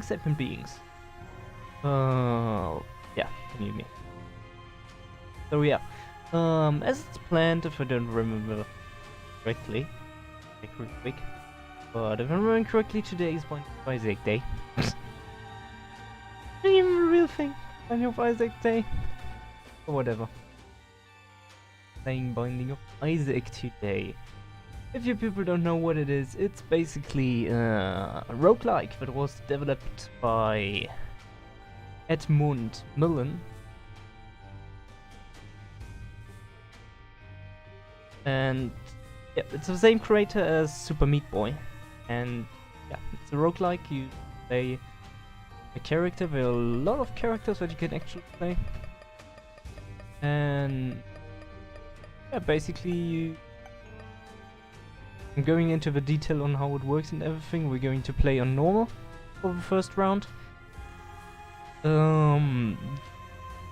Seven beings. Yeah, can you me? So yeah, as it's planned, if I don't remember correctly, like real quick, but if I remember correctly, today is Isaac Day. Not even a real thing. Binding of Isaac Day, or whatever. Playing Binding of Isaac today. If you people don't know what it is, it's basically a roguelike that was developed by Edmund Millen. And yeah, it's the same creator as Super Meat Boy. And yeah, it's a roguelike. You play a character. There are a lot of characters that you can actually play. And yeah, basically I'm going into the detail on how it works and everything. We're going to play on normal for the first round. Do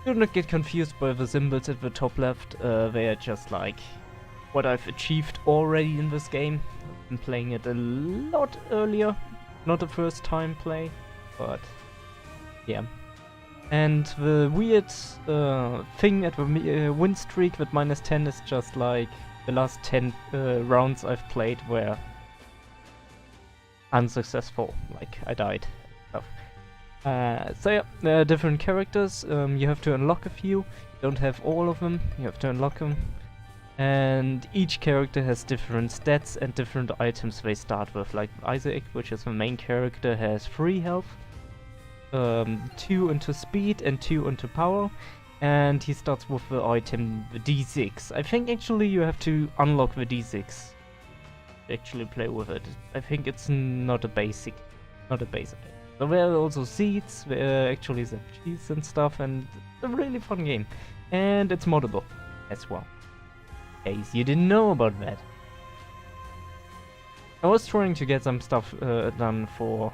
not get confused by the symbols at the top left. They are just like what I've achieved already in this game. I've been playing it a lot earlier. Not the first time play, but yeah. And the weird thing at the win streak with -10 is just like the last 10 rounds I've played were unsuccessful. Like, I died. Stuff. So yeah, there are different characters. You have to unlock a few. You don't have all of them. You have to unlock them. And each character has different stats and different items they start with. Like Isaac, which is the main character, has 3 health, 2 into speed and 2 into power. And he starts with the item, the D6. I think actually you have to unlock the D6 to actually play with it. I think it's not a basic. So there are also seeds, there are actually some cheese and stuff, and it's a really fun game. And it's moddable as well. In case you didn't know about that. I was trying to get some stuff done for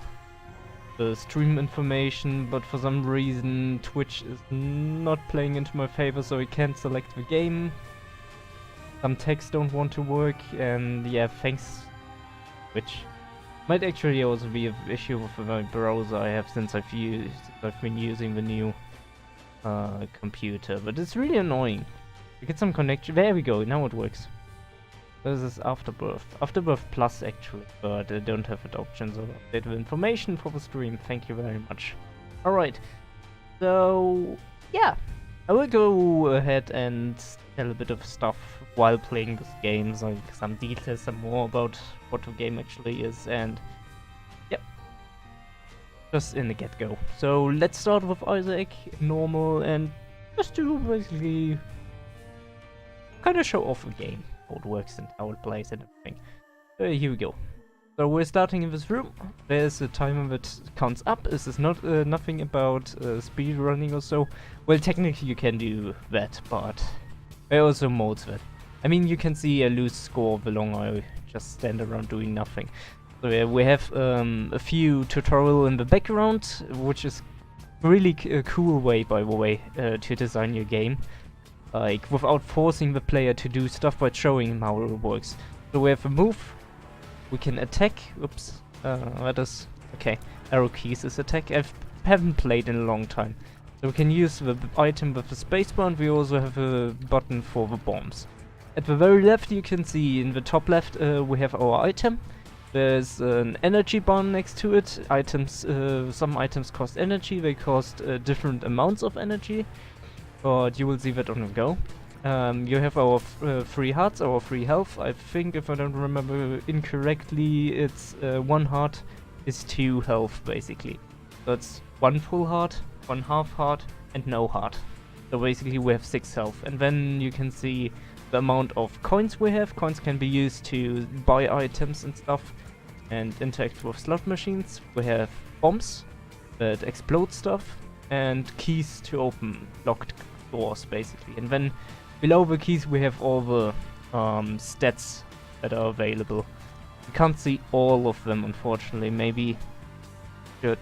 the stream information, but for some reason Twitch is not playing into my favor, so I can't select the game. Some text don't want to work, and yeah, thanks Twitch. Might actually also be an issue with my browser I have since I've been using the new computer, but it's really annoying. I get some connection. There we go, now it works. This is Afterbirth Plus actually, but I don't have the options or update the information for the stream. Thank you very much. Alright, so yeah, I will go ahead and tell a bit of stuff while playing this game, like some details, some more about what the game actually is, and yep, just in the get-go. So let's start with Isaac, normal, and just to basically kind of show off the game, how it works and how it plays and everything. Here we go. So we're starting in this room. There's a timer that counts up. This is not nothing about speed running or so. Well, technically you can do that, but there are also modes that. I mean, you can see a loose score the longer I just stand around doing nothing. So we have a few tutorial in the background, which is really a cool way, by the way, to design your game. Like, without forcing the player to do stuff, but showing him how it works. So we have a move, we can attack, oops, that is, okay, arrow keys is attack, I haven't played in a long time. So we can use the item with the spacebar, and we also have a button for the bombs. At the very left you can see, in the top left, we have our item. There's an energy bar next to it. Some items cost energy, they cost different amounts of energy. But you will see that on the go. You have our 3 hearts, our 3 health. I think, if I don't remember incorrectly, it's 1 heart is 2 health, basically. So it's 1 full heart, 1 half heart, and no heart. So basically we have 6 health. And then you can see the amount of coins we have. Coins can be used to buy items and stuff and interact with slot machines. We have bombs that explode stuff, and keys to open locked doors, basically. And then below the keys we have all the stats that are available. You can't see all of them, unfortunately. Maybe should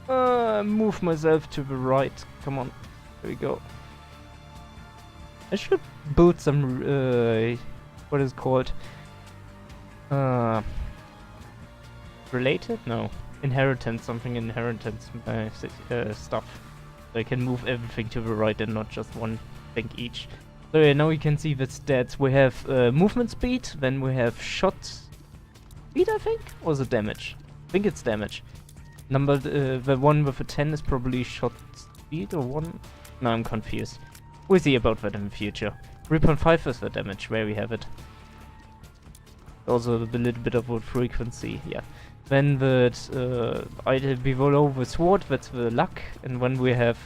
move myself to the right. Come on, there we go. I should build some what is it called? Related? No. inheritance, something inheritance stuff. So I can move everything to the right and not just one thing each. So yeah, now you can see the stats. We have movement speed, then we have shot speed, I think? Or is it damage? I think it's damage. The one with a 10 is probably shot speed or 1? No, I'm confused. We'll see about that in the future. 3.5 is the damage, where we have it. Also a little bit of wood frequency, yeah. Then the item below the sword, that's the luck. And when we have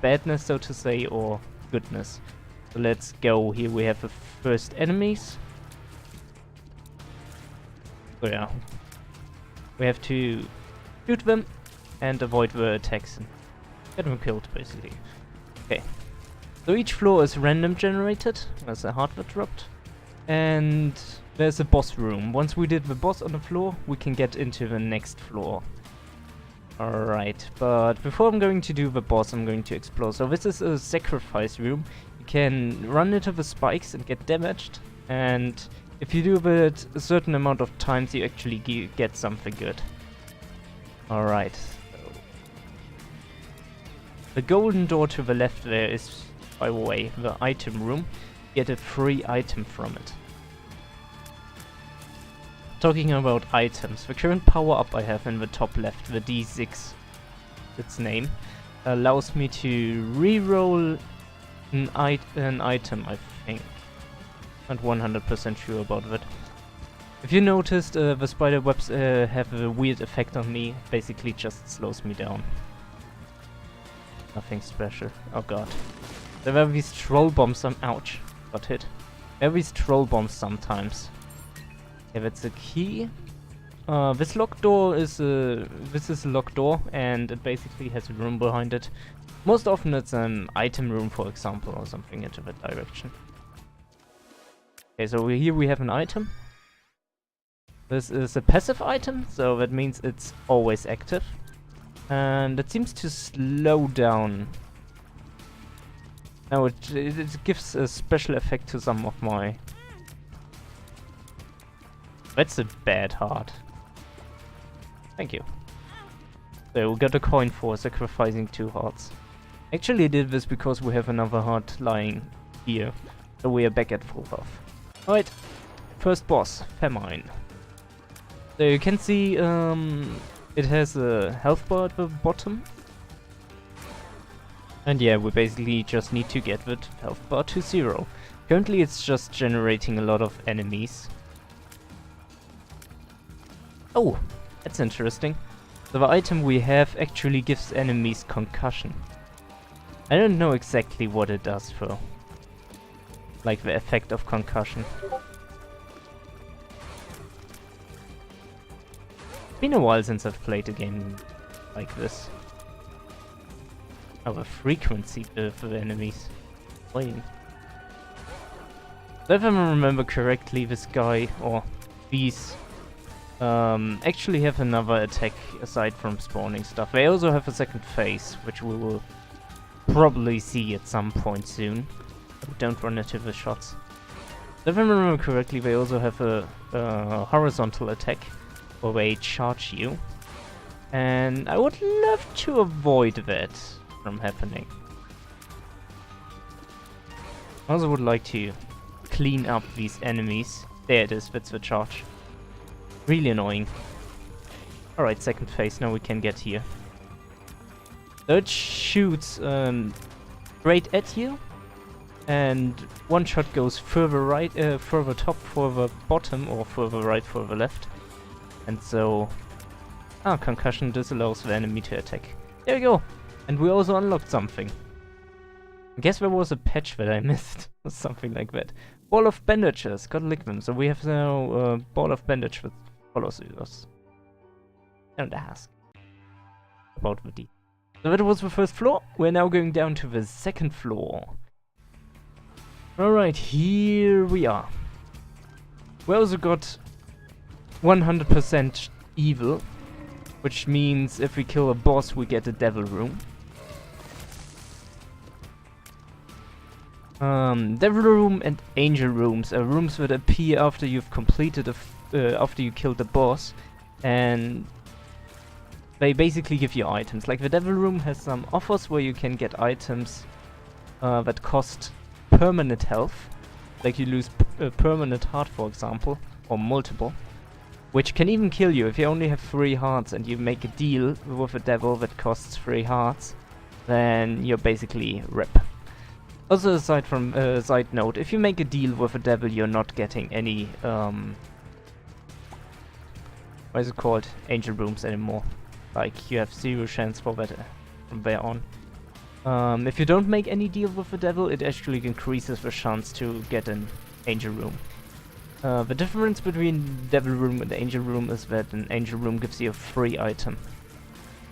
badness, so to say, or goodness. So let's go. Here we have the first enemies. So yeah. We have to shoot them and avoid the attacks and get them killed, basically. Okay. So each floor is random generated. There's a hardware dropped. And there's a boss room. Once we did the boss on the floor, we can get into the next floor. Alright, but before I'm going to do the boss, I'm going to explore. So this is a sacrifice room. You can run into the spikes and get damaged. And if you do that a certain amount of times, you actually get something good. Alright. So the golden door to the left there is, by the way, the item room. Get a free item from it. Talking about items, the current power up I have in the top left, the D6, its name, allows me to reroll an item, I think. Not 100% sure about that. If you noticed, the spider webs have a weird effect on me, basically just slows me down. Nothing special. Oh god. There were these troll bombs, ouch, got hit. There are these troll bombs sometimes. Yeah, that's a key. This locked door is this is a locked door, and it basically has a room behind it. Most often it's an item room, for example, or something into that direction. Okay, so here we have an item. This is a passive item, so that means it's always active. And it seems to slow down. Now it gives a special effect to some of my... That's a bad heart. Thank you. So we got a coin for sacrificing 2 hearts. Actually I did this because we have another heart lying here. So we are back at full health. Alright, first boss, Famine. So you can see it has a health bar at the bottom. And yeah, we basically just need to get that health bar to 0. Currently it's just generating a lot of enemies. Oh, that's interesting. So the item we have actually gives enemies concussion. I don't know exactly what it does though. Like the effect of concussion. It's been a while since I've played a game like this. Oh, the frequency for the enemies playing. So if I remember correctly, this guy, or these, actually have another attack aside from spawning stuff. They also have a second phase, which we will probably see at some point soon. But don't run into the shots. So if I remember correctly, they also have a horizontal attack, where they charge you. And I would love to avoid that from happening. I also would like to clean up these enemies. There it is, that's the charge. Really annoying. Alright, second phase, now we can get here. So it shoots straight at you. And one shot goes further right, further top, further bottom, or further right, further left. And so... concussion disallows the enemy to attack. There we go! And we also unlocked something. I guess there was a patch that I missed, or something like that. Ball of bandages, gotta lick them. So we have now a ball of bandage that follows us. Don't ask about the D. So that was the first floor. We're now going down to the second floor. Alright, here we are. We also got 100% evil, which means if we kill a boss, we get a devil room. Devil room and angel rooms are rooms that appear after you've completed after you killed the boss, and they basically give you items. Like the Devil Room has some offers where you can get items that cost permanent health. Like you lose permanent heart, for example, or multiple. Which can even kill you if you only have 3 hearts and you make a deal with a devil that costs 3 hearts, then you're basically RIP. Also, aside from side note, if you make a deal with a devil, you're not getting any what is it called? Angel rooms anymore. Like you have 0 chance for that from there on. If you don't make any deal with the devil, it actually increases the chance to get an angel room. The difference between Devil Room and Angel Room is that an Angel Room gives you a free item.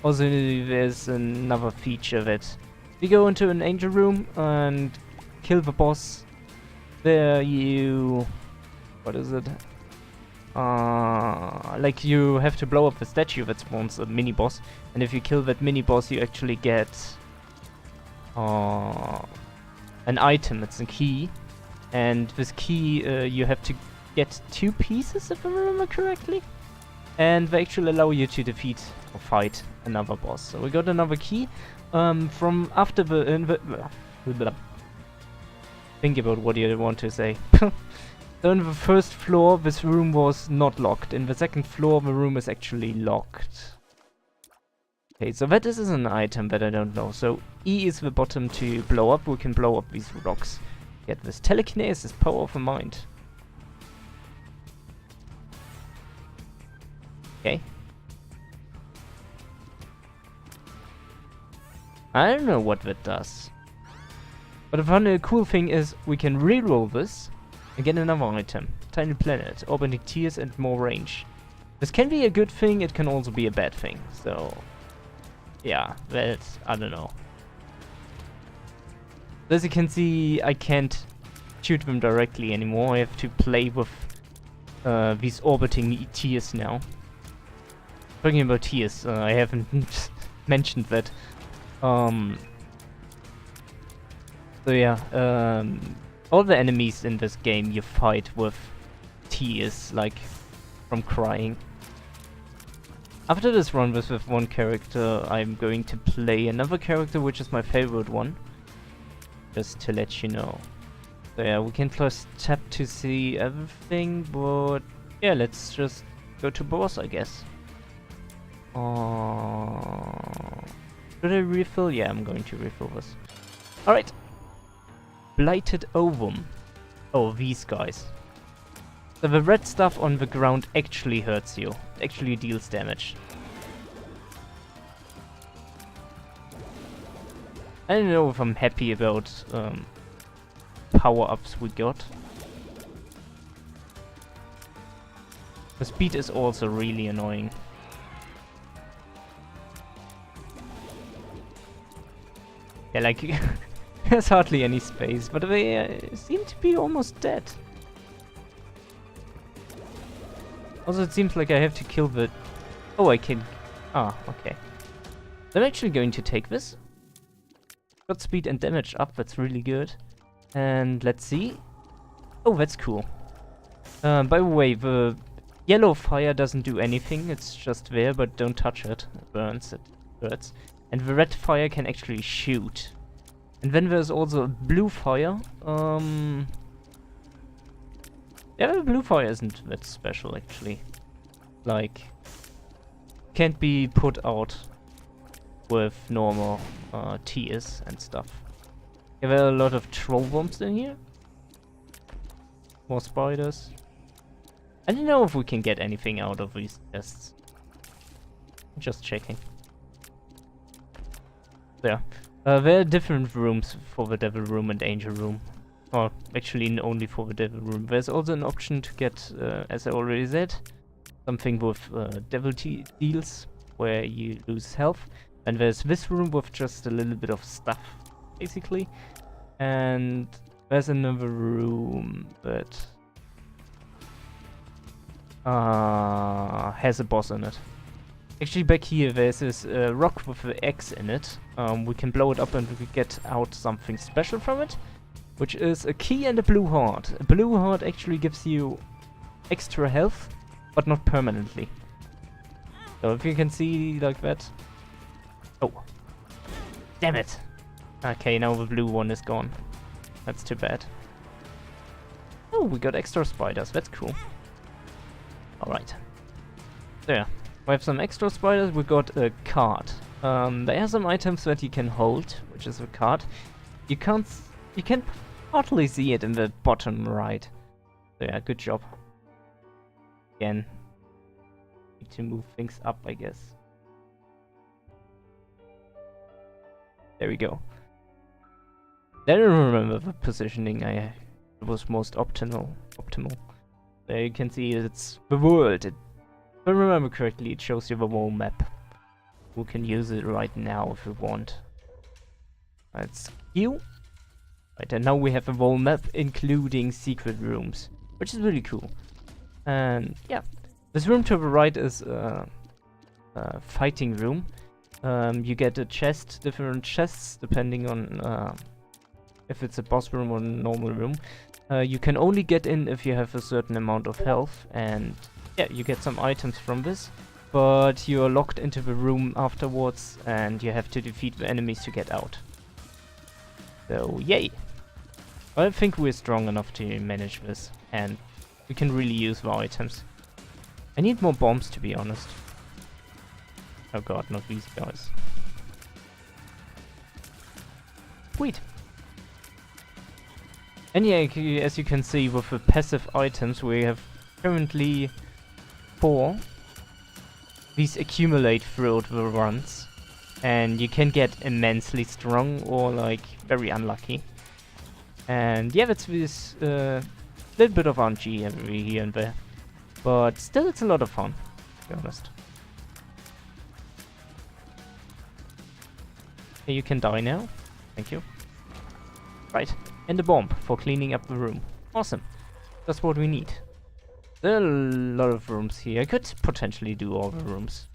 Also, there's another feature that if you go into an Angel Room and kill the boss, there you... what is it? Like you have to blow up the statue that spawns a mini-boss, and if you kill that mini-boss you actually get an item, it's a key, and this key you have to get 2 pieces if I remember correctly, and they actually allow you to defeat or fight another boss. So we got another key from after the think about what you want to say. So in the first floor this room was not locked, in the second floor the room is actually locked. Okay, so that is an item that I don't know. So E is the bottom to blow up, we can blow up these rocks. Get this telekinesis, power of the mind. Okay. I don't know what that does. But the funny, cool thing is we can reroll this and get another item. Tiny planet, orbiting tears and more range. This can be a good thing, it can also be a bad thing. So, yeah, that's, I don't know. As you can see, I can't shoot them directly anymore. I have to play with these orbiting tears now. Talking about tears, I haven't mentioned that. So yeah, all the enemies in this game you fight with tears, like from crying. After this run with one character, I'm going to play another character which is my favorite one. Just to let you know. So yeah, we can plus tab to see everything, but yeah, let's just go to boss, I guess. Should I refill? Yeah, I'm going to refill this. Alright. Blighted Ovum. Oh, these guys. So the red stuff on the ground actually hurts you. It actually deals damage. I don't know if I'm happy about power-ups we got. The speed is also really annoying. Yeah, like, there's hardly any space, but they seem to be almost dead. Also, it seems like I have to kill the... Oh, I can... Ah, okay. I'm actually going to take this. Got speed and damage up, that's really good. And let's see. Oh, that's cool. By the way, the yellow fire doesn't do anything, it's just there, but don't touch it. It burns, it hurts. And the red fire can actually shoot. And then there's also a blue fire. Yeah, the blue fire isn't that special actually. Like, can't be put out with normal tears and stuff. Yeah, there are a lot of troll bombs in here. More spiders. I don't know if we can get anything out of these chests. Just checking. There. There are different rooms for the Devil Room and Angel Room. Or actually only for the Devil Room. There's also an option to get, as I already said, something with Devil Deals, where you lose health. And there's this room with just a little bit of stuff, basically. And there's another room that has a boss in it. Actually, back here there's this rock with an X in it. We can blow it up and we get out something special from it, which is a key and a blue heart. A blue heart actually gives you extra health, but not permanently. So if you can see like that. Oh. Damn it! Okay, now the blue one is gone. That's too bad. Oh, we got extra spiders. That's cool. Alright. There. We have some extra spiders. We got a card. There are some items that you can hold, which is a card. You can hardly see it in the bottom right. So yeah, good job. Again. Need to move things up, I guess. There we go. I don't remember the positioning. It was most optimal. There you can see it's the world. If I remember correctly, it shows you the whole map. We can use it right now if we want. That's cute. Right, and now we have a whole map including secret rooms, which is really cool. And yeah, this room to the right is a fighting room. You get a chest, different chests depending on if it's a boss room or a normal room. You can only get in if you have a certain amount of health, and yeah, you get some items from this, but you are locked into the room afterwards and you have to defeat the enemies to get out. So yay! I think we're strong enough to manage this, and we can really use the items. I need more bombs, to be honest. Oh god, not these guys. Sweet. And yeah, as you can see with the passive items, we have currently 4. These accumulate throughout the runs, and you can get immensely strong or like very unlucky. And yeah, that's this little bit of RNG every here and there, but still it's a lot of fun, to be honest. Okay, you can die now. Thank you. Right, and a bomb for cleaning up the room. Awesome. That's what we need. There are a lot of rooms here. I could potentially do all the rooms.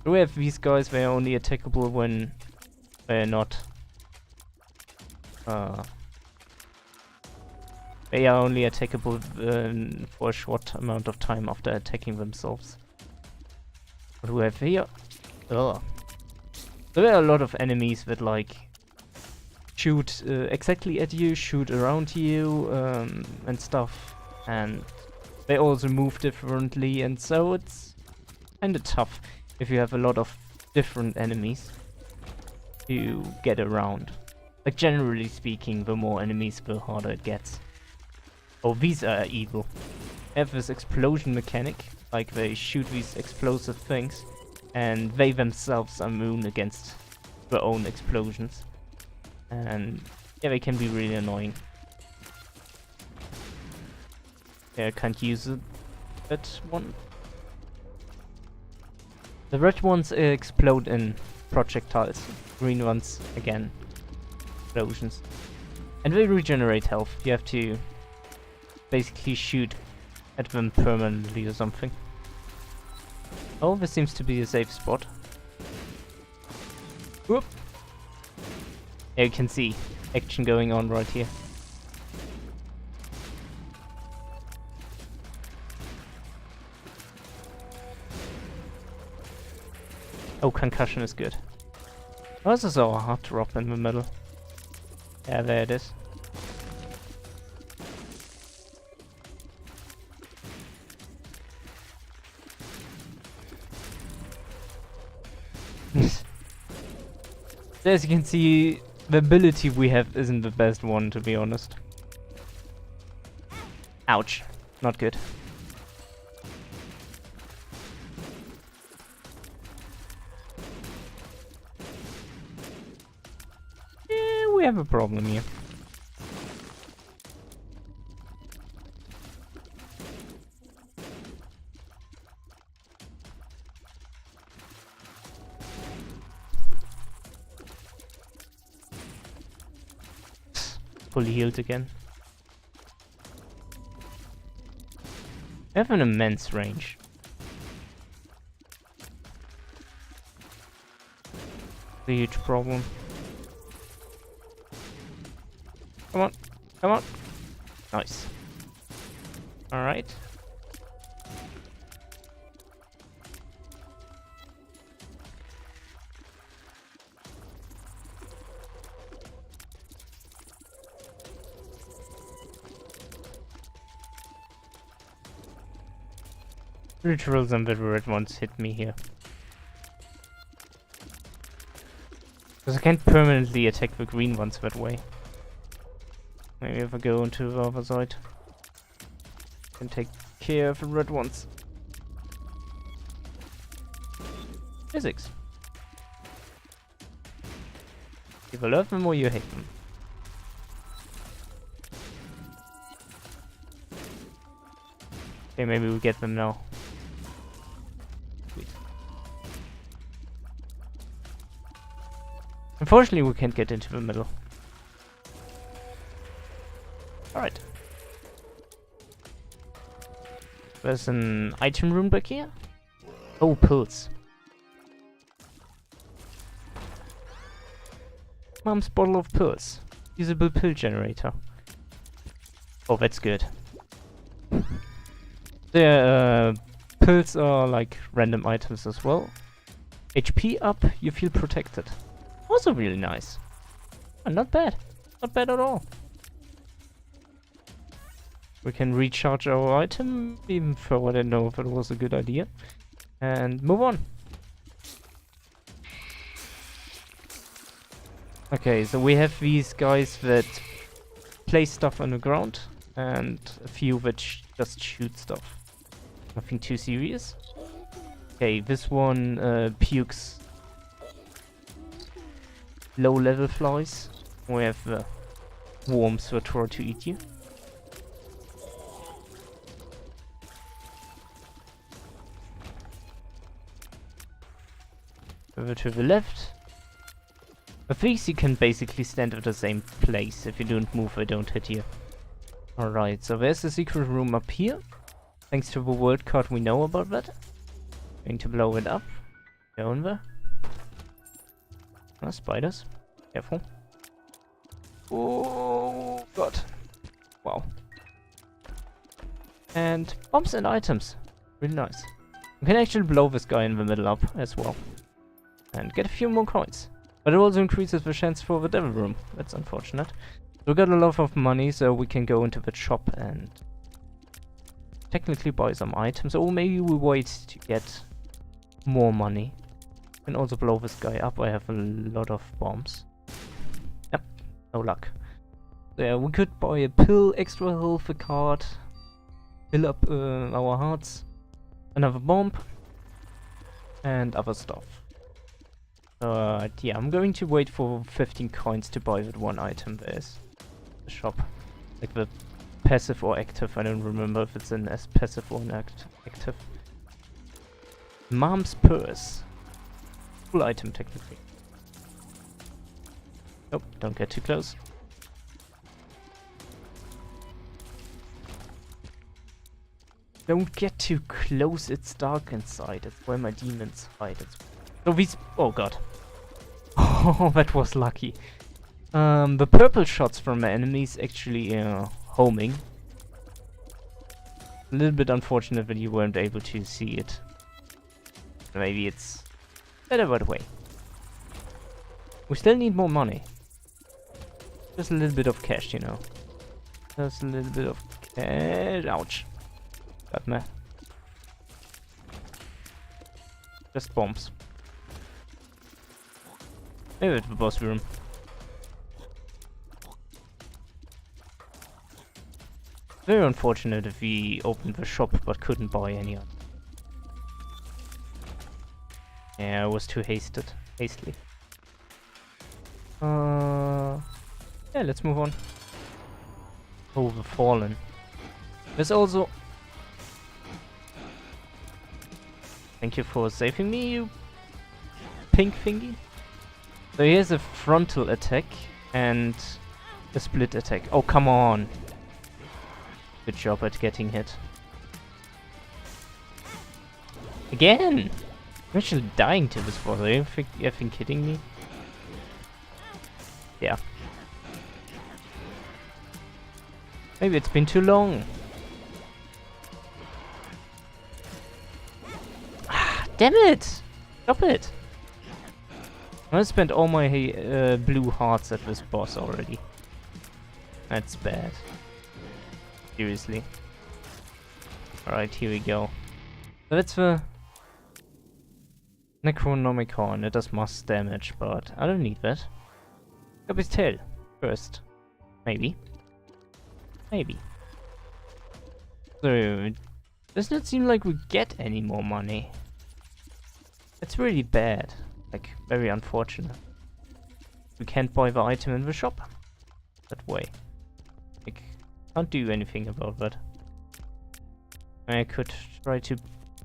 We have these guys, they're only attackable when they're not... they are only attackable for a short amount of time after attacking themselves. What do we have here? Ugh. There are a lot of enemies that like shoot exactly at you, shoot around you, and stuff. And they also move differently, and so it's kinda tough if you have a lot of different enemies to get around. Like generally speaking, the more enemies, the harder it gets. Oh, these are evil. They have this explosion mechanic, like they shoot these explosive things, and they themselves are immune against their own explosions. And yeah, they can be really annoying. Yeah, I can't use it. That one. The red ones explode in projectiles. Green ones, again, explosions. And they regenerate health. You have to basically shoot at them permanently or something. Oh, this seems to be a safe spot. Whoop! Yeah, you can see action going on right here. Oh, concussion is good. Oh, this is a hard drop in the middle. Yeah, there it is. As you can see, the ability we have isn't the best one, to be honest. Ouch. Not good. Yeah, we have a problem here. Fully healed again. I have an immense range. A huge problem. Come on, come on. Nice. Alright. Rituals and the red ones hit me here. Because I can't permanently attack the green ones that way. Maybe if I go into the other side, I can take care of the red ones. Physics. You either love them or you hate them. Okay, maybe we get them now. Sweet. Unfortunately, we can't get into the middle. Alright. There's an item room back here. Oh, pills. Mom's bottle of pills. Usable pill generator. Oh, that's good. The pills are like random items as well. HP up, you feel protected. Also really nice. Oh, not bad. Not bad at all. We can recharge our item, even though I don't know if it was a good idea. And move on. Okay, so we have these guys that place stuff on the ground, and a few that just shoot stuff. Nothing too serious. Okay, this one pukes low-level flies. We have the worms that try to eat you. Over to the left. With these you can basically stand at the same place. If you don't move, they don't hit you. Alright, so there's the secret room up here. Thanks to the world card we know about that. Going to blow it up. Go in there. Oh, spiders. Careful. Oh god. Wow. And bombs and items. Really nice. We can actually blow this guy in the middle up as well. And get a few more coins. But it also increases the chance for the devil room. That's unfortunate. We got a lot of money, so we can go into the shop and technically buy some items. Or maybe we wait to get more money. And also blow this guy up. I have a lot of bombs. Yep, no luck. So yeah, we could buy a pill, extra health, a card, fill up our hearts, another bomb, and other stuff. Yeah, I'm going to wait for 15 coins to buy that one item there is. The shop. Like the passive or active, I don't remember if it's an as passive or an active. Mom's purse. Full item technically. Oh, don't get too close. Don't get too close, it's dark inside. It's where my demons hide. So these... oh god. Oh, that was lucky. The purple shots from my enemies actually homing. A little bit unfortunate that you weren't able to see it. Maybe it's better that way. We still need more money. Just a little bit of cash, you know. Just a little bit of cash. Ouch. Got me. Just bombs. Maybe it's the boss room. Very unfortunate if we opened the shop but couldn't buy any. Yeah, I was too hastily. Yeah, let's move on. Oh, the Fallen. There's also... thank you for saving me, you pink thingy. So here's a frontal attack and a split attack. Oh, come on. Good job at getting hit. Again! I'm actually dying to this boss. Are you effing kidding me? Yeah. Maybe it's been too long. Ah, damn it! Stop it! I spent all my blue hearts at this boss already. That's bad. Seriously. Alright, here we go. So that's the Necronomicon. It does mass damage, but I don't need that. Grab his tail first. Maybe. Maybe. So, does not seem like we get any more money. It's really bad. Like, very unfortunate. We can't buy the item in the shop that way. Like, can't do anything about that. I could try to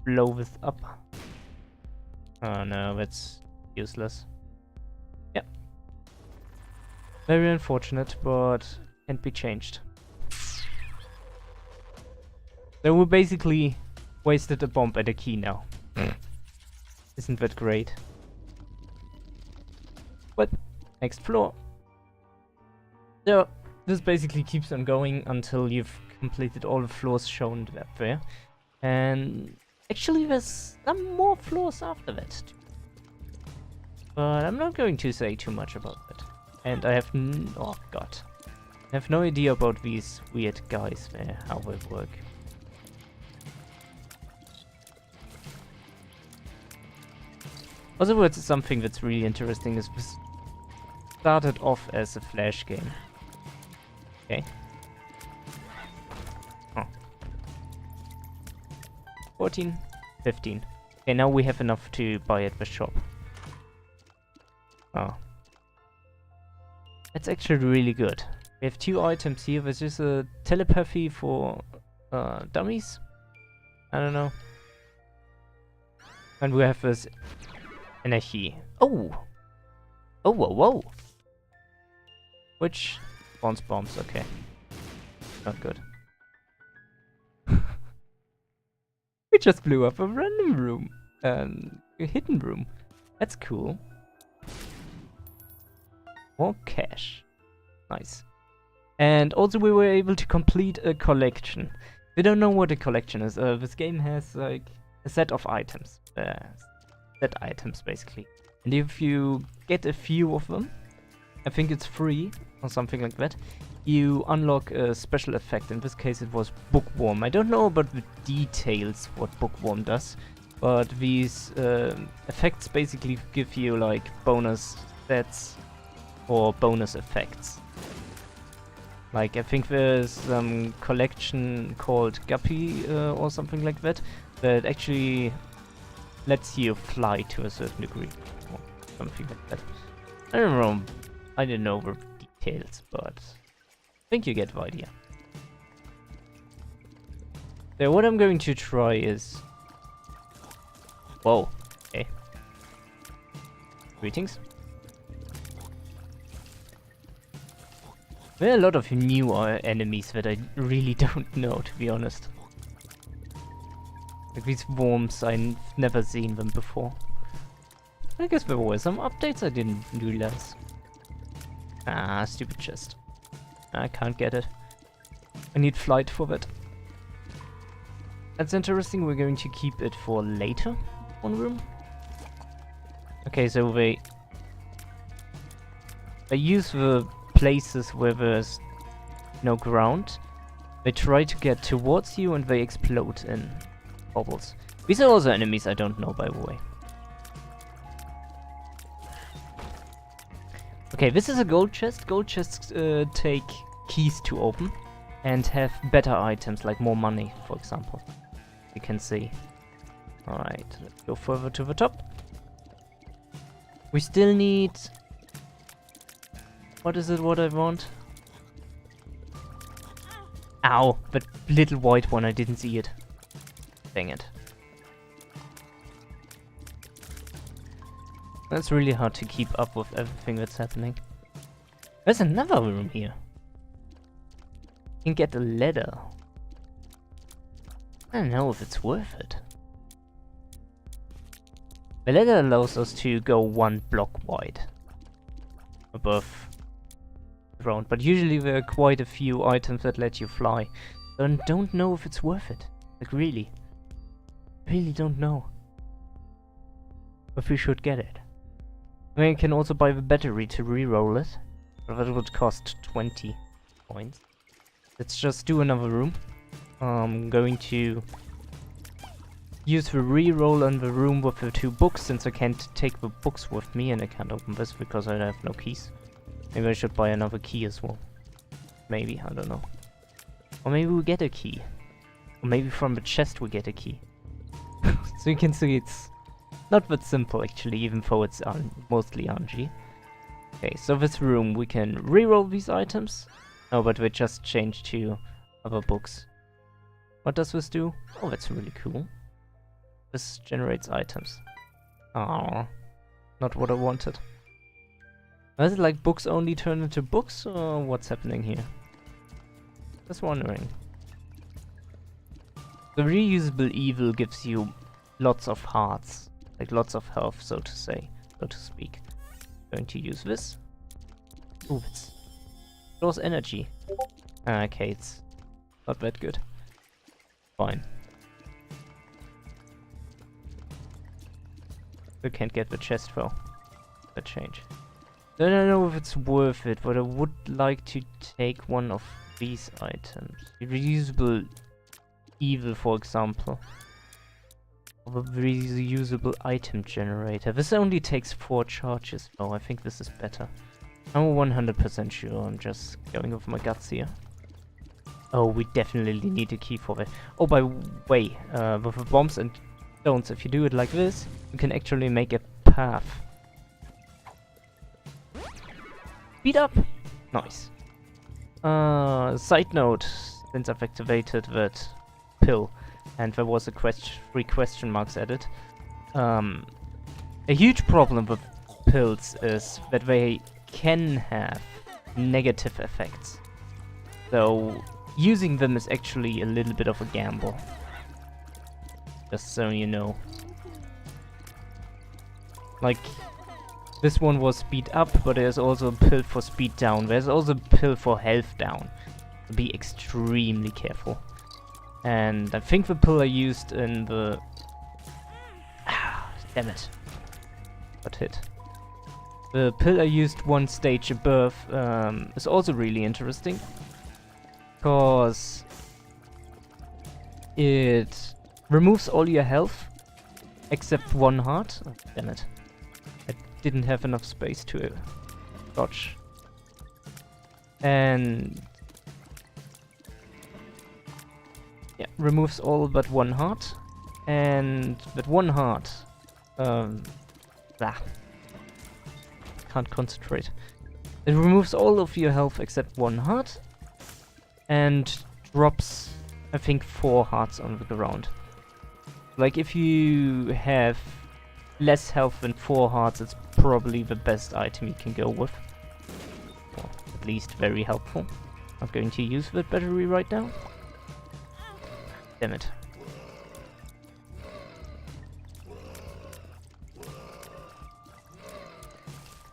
blow this up. Oh no, that's useless. Yep. Very unfortunate, but can't be changed. So we basically wasted a bomb and a key now. Isn't that great? But next floor. So this basically keeps on going until you've completed all the floors shown up there. And actually there's some more floors after that. But I'm not going to say too much about that. And I have oh god. I have no idea about these weird guys there, how they work. Also, what's something that's really interesting is this started off as a Flash game. Okay. Oh. 14, 15. Okay, now we have enough to buy at the shop. Oh. That's actually really good. We have 2 items here. There's just a telepathy for dummies. I don't know. And we have this energy. Oh! Oh, whoa, whoa! Which spawns bombs, okay. Not good. We just blew up a random room. A hidden room. That's cool. More cash. Nice. And also we were able to complete a collection. We don't know what a collection is. This game has like a set of items. Set items basically. And if you get a few of them, I think it's free or something like that, you unlock a special effect. In this case it was Bookworm. I don't know about the details what Bookworm does, but these effects basically give you like bonus stats or bonus effects. Like I think there's some collection called Guppy or something like that that actually lets you fly to a certain degree or something like that. I don't know. I don't know the details, but I think you get the idea. So what I'm going to try is... Whoa. Okay. Greetings. There are a lot of new enemies that I really don't know, to be honest. Like these worms, I've never seen them before. I guess there were some updates I didn't realize. Ah, stupid chest. I can't get it. I need flight for that. That's interesting, we're going to keep it for later. One room. Okay, so they use the places where there's no ground. They try to get towards you and they explode in bubbles. These are also enemies I don't know, by the way. Okay, this is a gold chest. Gold chests take keys to open and have better items, like more money, for example. You can see. Alright, let's go further to the top. We still need... What is it what I want? Ow! That little white one, I didn't see it. Dang it. That's really hard to keep up with everything that's happening. There's another room here. You can get a ladder. I don't know if it's worth it. The ladder allows us to go 1 block wide above the ground, but usually there are quite a few items that let you fly. So I don't know if it's worth it. Like really don't know if we should get it. I mean, you can also buy the battery to re-roll it, but that would cost 20 points. Let's just do another room. I'm going to use the reroll on the room with the 2 books, since I can't take the books with me and I can't open this because I have no keys. Maybe I should buy another key as well. Maybe, I don't know. Or maybe we get a key. Or maybe from the chest we get a key. So you can see it's not that simple actually, even though it's mostly RNG. Okay, so this room we can reroll these items. Oh, but we just change to other books. What does this do? Oh, that's really cool. This generates items. Oh, not what I wanted. Is it like books only turn into books, or what's happening here? Just wondering. The reusable evil gives you lots of hearts, like lots of health, so to say, so to speak. Going to use this. Ooh, it's stores energy. Okay, it's not that good. Fine. We can't get the chest though. That change. I don't know if it's worth it, but I would like to take one of these items. The reusable evil, for example. Or the reusable item generator. This only takes 4 charges though. I think this is better. I'm 100% sure. I'm just going with my guts here. Oh, we definitely need a key for it. Oh, by the way, with the bombs and stones, if you do it like this, you can actually make a path. Speed up! Nice. Side note, since I've activated that pill, and there was a 3 question marks added, a huge problem with pills is that they can have negative effects. So using them is actually a little bit of a gamble. Just so you know. Like, this one was speed up, but there's also a pill for speed down. There's also a pill for health down. So be extremely careful. And I think the pill I used in the... damn it. Got hit. The pill I used 1 stage above is also really interesting. Because it removes all your health except 1 heart. Oh, damn it. I didn't have enough space to dodge. And yeah, removes all but 1 heart. And that 1 heart, can't concentrate. It removes all of your health except 1 heart. And drops, I think, 4 hearts on the ground. Like, if you have less health than 4 hearts, it's probably the best item you can go with. Or at least very helpful. Not going to use that battery right now. Damn it.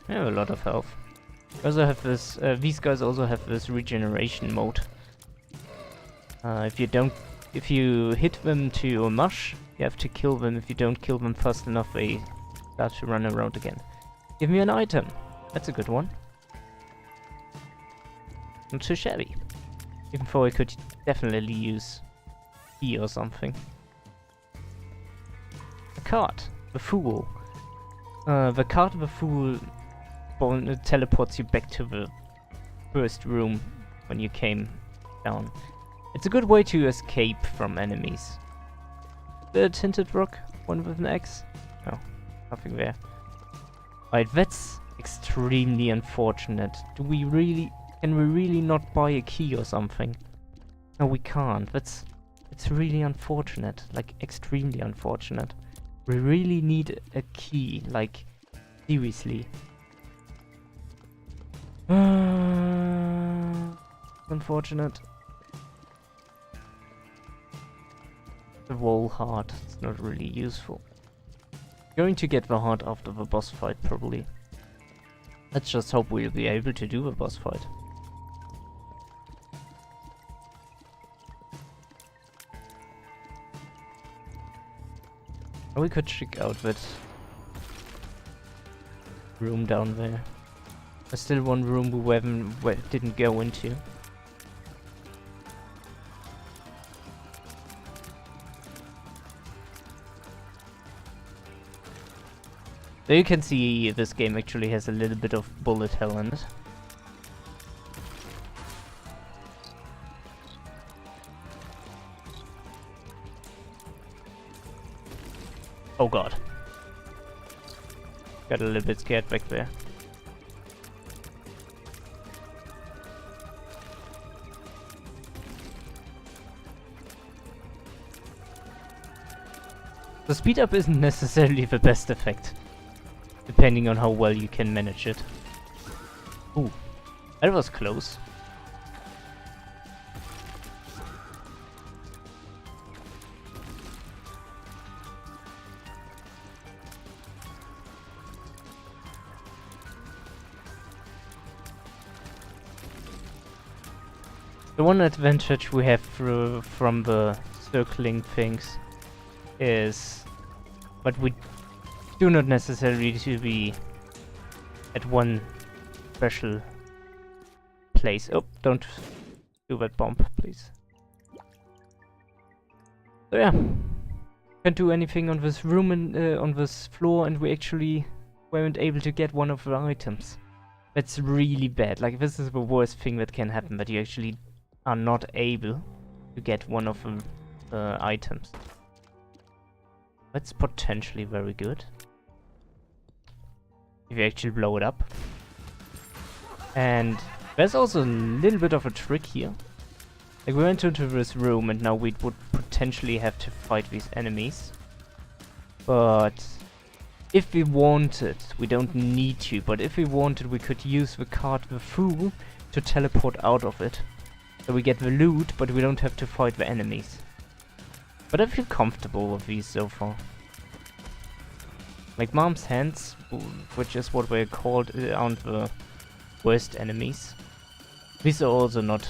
I have a lot of health. I also have this, these guys also have this regeneration mode. If you hit them to a mush, you have to kill them. If you don't kill them fast enough, they start to run around again. Give me an item. That's a good one. Not too shabby. Even though I could definitely use key or something. A card. The Fool. The card of the Fool teleports you back to the first room when you came down. It's a good way to escape from enemies. The tinted rock, one with an X? No, nothing there. Right, that's extremely unfortunate. Can we really not buy a key or something? No, we can't. It's really unfortunate, like extremely unfortunate. We really need a key, like seriously. Unfortunate. The wall heart, it's not really useful. Going to get the heart after the boss fight, probably. Let's just hope we'll be able to do the boss fight. Or we could check out that room down there. There's still one room we didn't go into. So you can see this game actually has a little bit of bullet hell in it. Oh god. Got a little bit scared back there. The speed up isn't necessarily the best effect, depending on how well you can manage it. Ooh, that was close. The one advantage we have from the circling things is, but we do not necessarily need to be at one special place. Oh, don't do that bomb, please. So yeah, can't do anything on this room and on this floor, and we actually weren't able to get one of the items. That's really bad. Like, this is the worst thing that can happen, that you actually are not able to get one of the items. That's potentially very good if you actually blow it up. And there's also a little bit of a trick here. Like, we went into this room and now we would potentially have to fight these enemies. But if we wanted, we don't need to, but if we wanted, we could use the card the Fool to teleport out of it. So we get the loot, but we don't have to fight the enemies. But I feel comfortable with these so far. Like Mom's Hands, which is what we're called, aren't the worst enemies. These are also not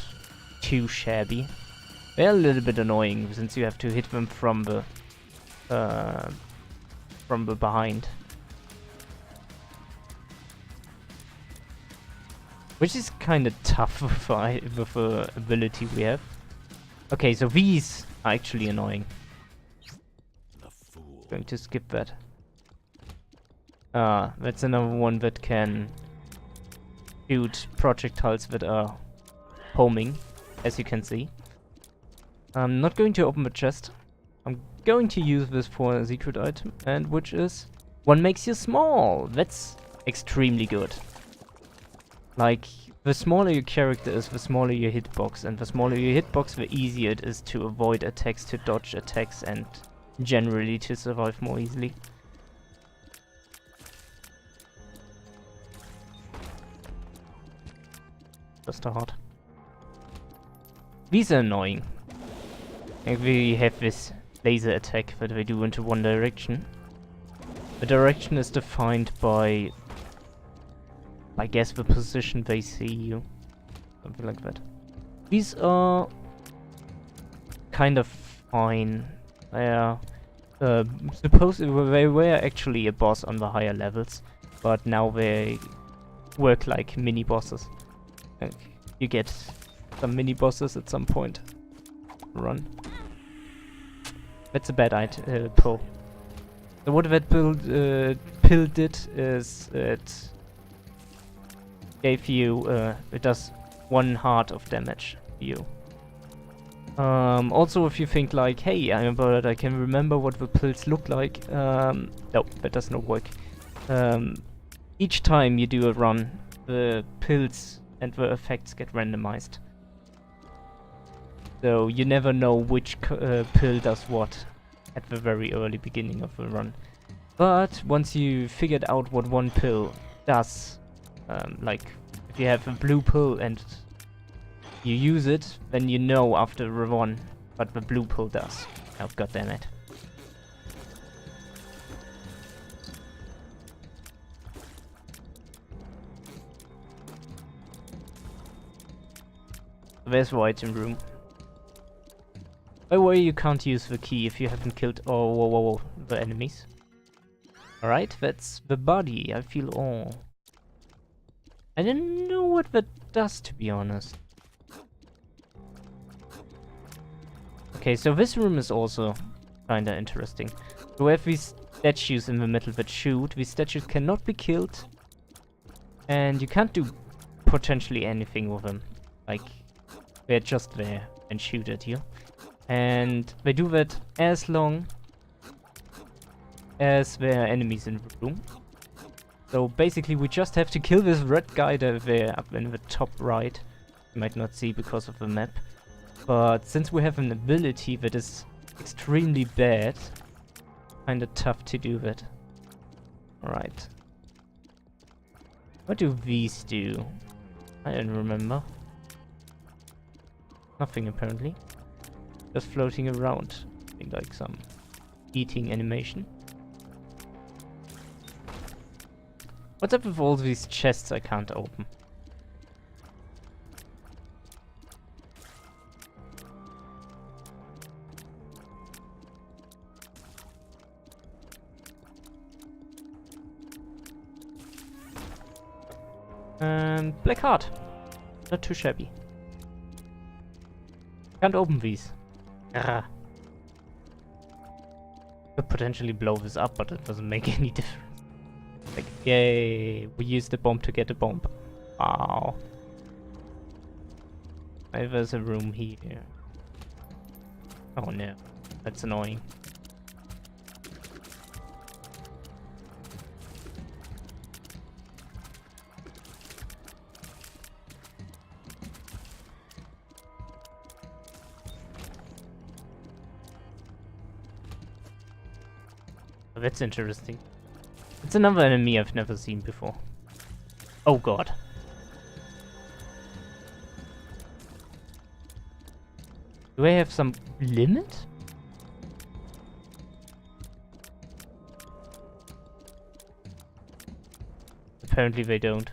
too shabby. They're a little bit annoying since you have to hit them from the behind. Which is kind of tough with the ability we have. Okay, so these are actually annoying. Going to skip that. That's another one that can shoot projectiles that are homing, as you can see. I'm not going to open the chest. I'm going to use this for a secret item, and which is one makes you small. That's extremely good. Like, the smaller your character is, the smaller your hitbox, and the smaller your hitbox, the easier it is to avoid attacks, to dodge attacks, and generally to survive more easily. Just a heart. These are annoying. Like, we have this laser attack that we do into one direction. The direction is defined by, I guess, the position they see you. Something like that. These are kind of fine. They are they were actually a boss on the higher levels, but now they work like mini bosses. Like, you get some mini bosses at some point. Run. That's a bad pull. So what that pill did is it gave you, it does 1 heart of damage to you. Also, if you think like, hey, I can remember what the pills look like, no, that does not work. Each time you do a run, the pills and the effects get randomized. So you never know which pill does what at the very early beginning of the run. But once you figured out what one pill does, like if you have a blue pill and you use it, then you know after the run what the blue pill does. Oh, god damn it. There's the item room. By the way, you can't use the key if you haven't killed the enemies. Alright, that's the body. I feel I don't know what that does, to be honest. Okay, so this room is also kinda interesting. So we have these statues in the middle that shoot. These statues cannot be killed. And you can't do potentially anything with them. Like, they're just there and shoot at you. And they do that as long as there are enemies in the room. So basically we just have to kill this red guy there up in the top right. You might not see because of the map. But since we have an ability that is extremely bad, kinda tough to do that. Alright. What do these do? I don't remember. Nothing apparently. Just floating around. I think like some eating animation. What's up with all these chests I can't open? Black heart. Not too shabby. Can't open these. Ah. Could potentially blow this up, but it doesn't make any difference. Like, yay, we used the bomb to get a bomb. Wow. Maybe there's a room here. Oh no, that's annoying. Oh, that's interesting. It's another enemy I've never seen before. Oh god. Do I have some limit? Apparently they don't.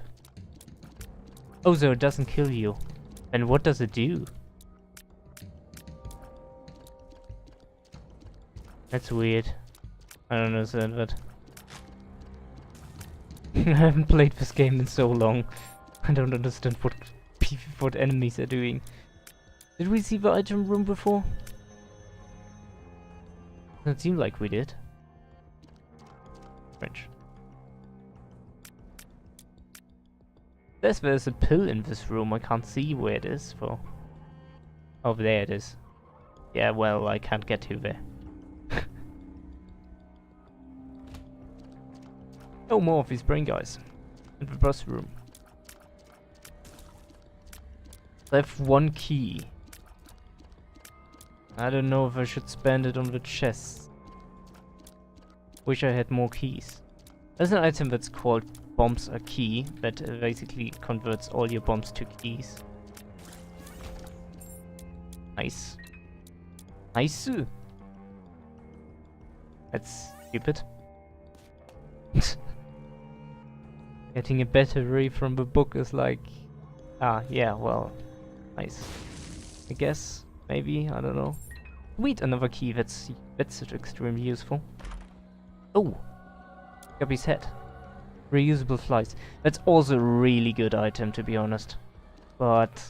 Oh, so it doesn't kill you. And what does it do? That's weird. I don't understand that. I haven't played this game in so long. I don't understand what enemies are doing. Did we see the item room before? It seemed like we did. French. There's a pill in this room. I can't see where it is for. Oh, there it is. Yeah, well, I can't get to there. No more of these brain guys. In the boss room. I have one key. I don't know if I should spend it on the chest. Wish I had more keys. There's an item that's called Bombs are Key that basically converts all your bombs to keys. Nice. Nice. That's stupid. Getting a battery from the book is like... Ah, yeah, well... Nice. I guess. Maybe, I don't know. Sweet, another key, that's extremely useful. Oh! Guppy's head. Reusable flies. That's also a really good item, to be honest. But...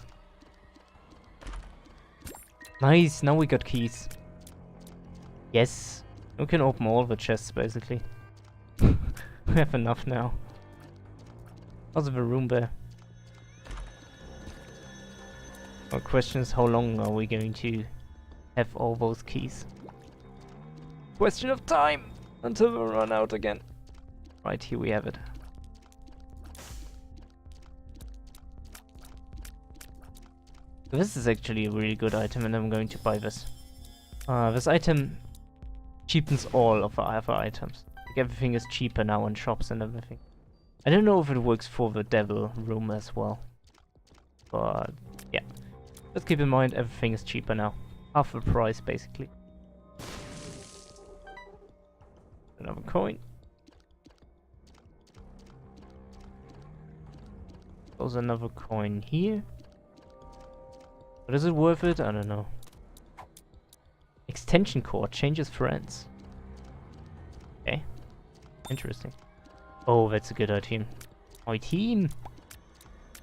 Nice, now we got keys. Yes. We can open all the chests, basically. We have enough now. How's the room there? Our question is, how long are we going to have all those keys? Question of time! Until we run out again. Right, here we have it. This is actually a really good item and I'm going to buy this. This item cheapens all of our other items. Like everything is cheaper now in shops and everything. I don't know if it works for the devil room as well. But yeah. Just keep in mind everything is cheaper now. Half the price basically. Another coin. There's another coin here. But is it worth it? I don't know. Extension cord changes friends. Okay. Interesting. Oh, that's a good item. Item!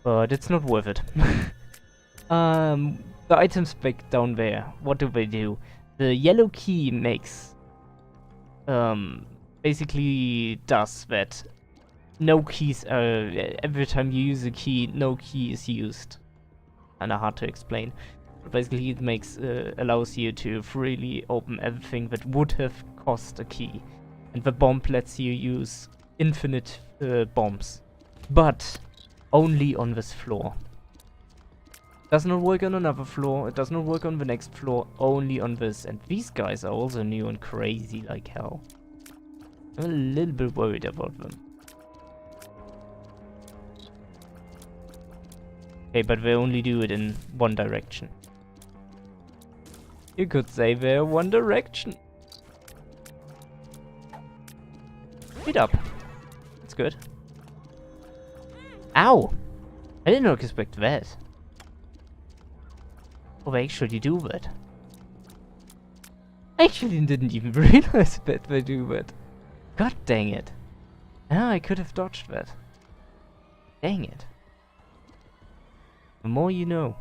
But it's not worth it. The items back down there, what do they do? The yellow key makes basically does that no keys are... every time you use a key, no key is used. Kinda hard to explain. But basically it makes... allows you to freely open everything that would have cost a key. And the bomb lets you use infinite bombs. But only on this floor. Does not work on another floor, it does not work on the next floor, only on this. And these guys are also new and crazy like hell. I'm a little bit worried about them. Okay, but they only do it in one direction. You could say they're one direction. Speed up. That's good. Ow! I did not expect that. Oh, they actually do that. I actually didn't even realize that they do that. God dang it. Ah, I could have dodged that. Dang it. The more you know.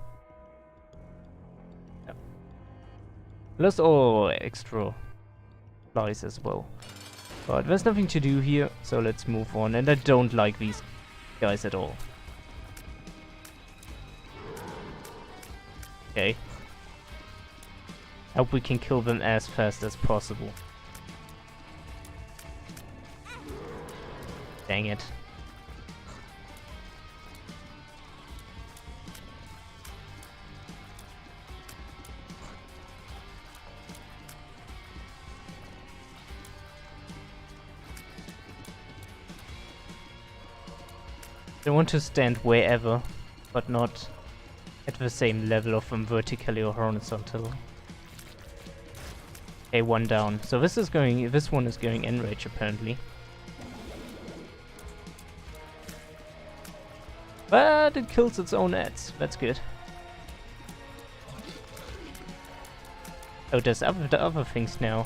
Yeah. Lost all extra lies as well. But there's nothing to do here, so let's move on. And I don't like these guys at all. Okay. Hope we can kill them as fast as possible. Dang it. I want to stand wherever, but not at the same level of them vertically or horizontally. Okay, one down. So this one is going enrage apparently. But it kills its own ads. That's good. Oh, does the other things now?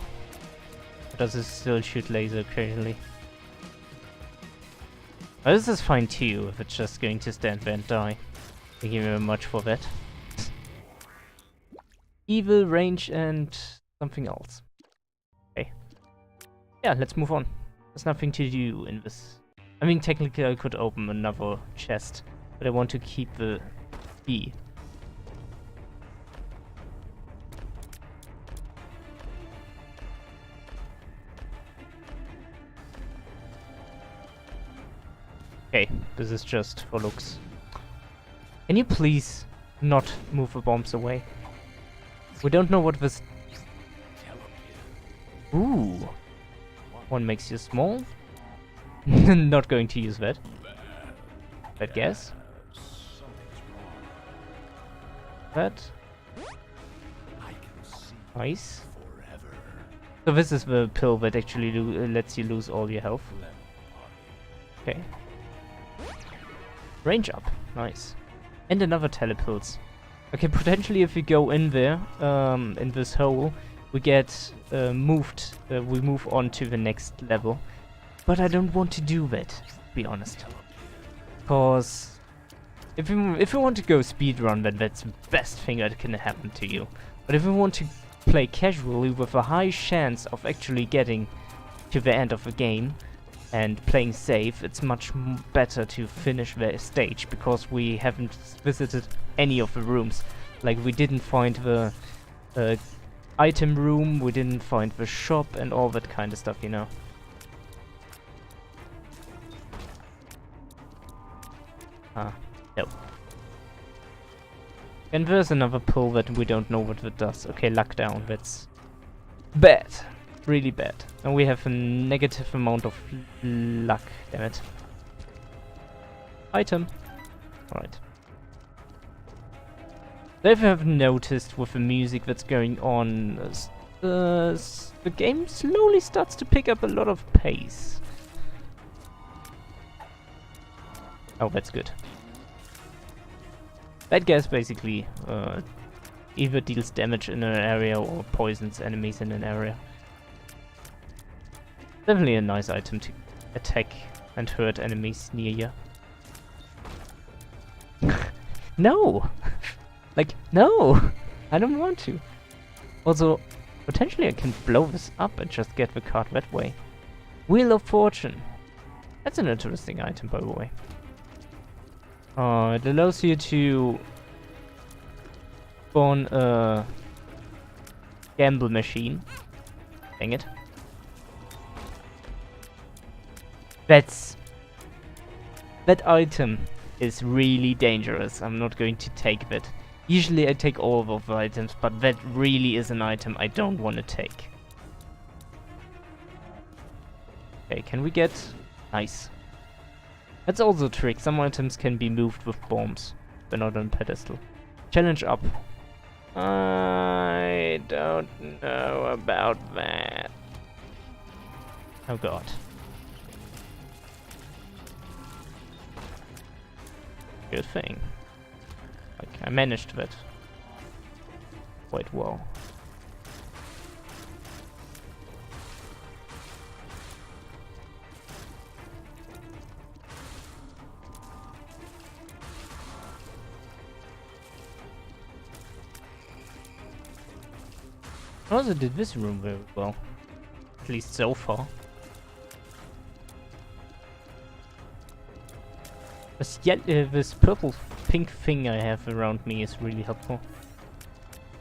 Or does it still shoot laser occasionally? Oh, this is fine too, if it's just going to stand there and die. Thank you very much for that. Evil, range, and something else. Okay. Yeah, let's move on. There's nothing to do in this. I mean, technically I could open another chest, but I want to keep the key. Okay, this is just for looks. Can you please not move the bombs away? We don't know what this... Ooh! One makes you small? Not going to use that. Bad guess. That. Nice. So this is the pill that actually lets you lose all your health. Okay. Range up. Nice. And another telepills. Okay, potentially if we go in there, in this hole, we get moved. We move on to the next level. But I don't want to do that, to be honest. Because if you want to go speedrun, then that's the best thing that can happen to you. But if you want to play casually with a high chance of actually getting to the end of the game and playing safe, it's much better to finish the stage, because we haven't visited any of the rooms. Like, we didn't find the item room, we didn't find the shop and all that kind of stuff, you know. Ah, no. And there's another pull that we don't know what it does. Okay, luck down, that's bad. Really bad. And we have a negative amount of luck, damn it. Item. Alright. So if you have noticed with the music that's going on, the game slowly starts to pick up a lot of pace. Oh, that's good. Bad gas basically either deals damage in an area or poisons enemies in an area. Definitely a nice item to attack and hurt enemies near you. No! Like, no! I don't want to. Also, potentially I can blow this up and just get the card that way. Wheel of Fortune. That's an interesting item, by the way. It allows you to spawn a gamble machine. Dang it. That item is really dangerous. I'm not going to take that. Usually I take all of the items, but that really is an item I don't want to take. Okay, can we get... Nice. That's also a trick. Some items can be moved with bombs. They're not on pedestal. Challenge up. I don't know about that. Oh god. Good thing. Like, I managed that quite well. I also did this room very well. At least so far. This purple pink thing I have around me is really helpful.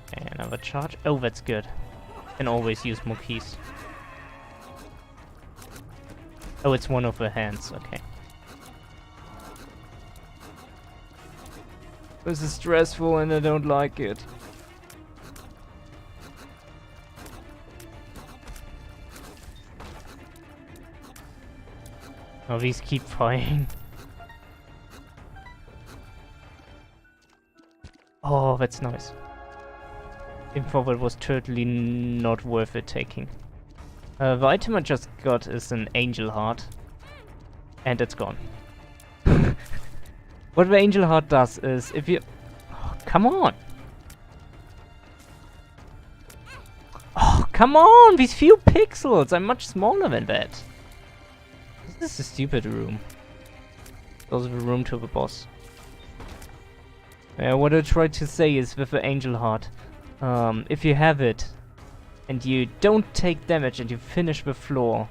Okay, another charge. Oh, that's good. Can always use more keys. Oh, it's one of the hands. Okay. This is stressful and I don't like it. Oh, these keep firing. Oh, that's nice. Info that was totally not worth it taking. The item I just got is an angel heart. And it's gone. What the angel heart does is if you... Oh, come on! Oh, come on! These few pixels! I'm much smaller than that. This is a stupid room. Also the room to the boss. What I tried to say is with the angel heart, if you have it and you don't take damage and you finish the floor,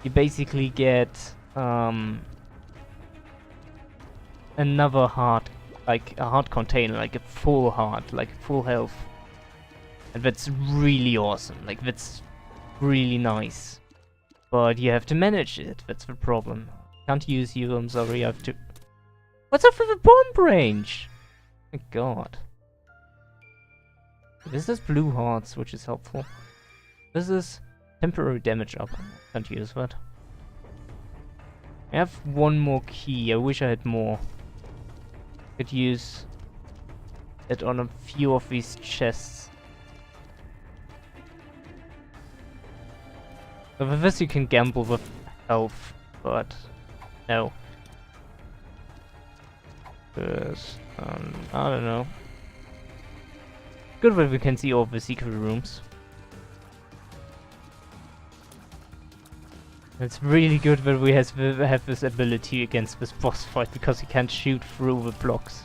you basically get another heart, like a heart container, like a full heart, like full health. And that's really awesome, like that's really nice. But you have to manage it, that's the problem. Can't use you, I'm sorry, I have to... What's up with the bomb range? My god. This is blue hearts, which is helpful. This is temporary damage up. Can't use that. I have one more key. I wish I had more. Could use it on a few of these chests. So with this you can gamble with health, but no. Because, I don't know. Good that we can see all the secret rooms. It's really good that we have this ability against this boss fight, because he can't shoot through the blocks.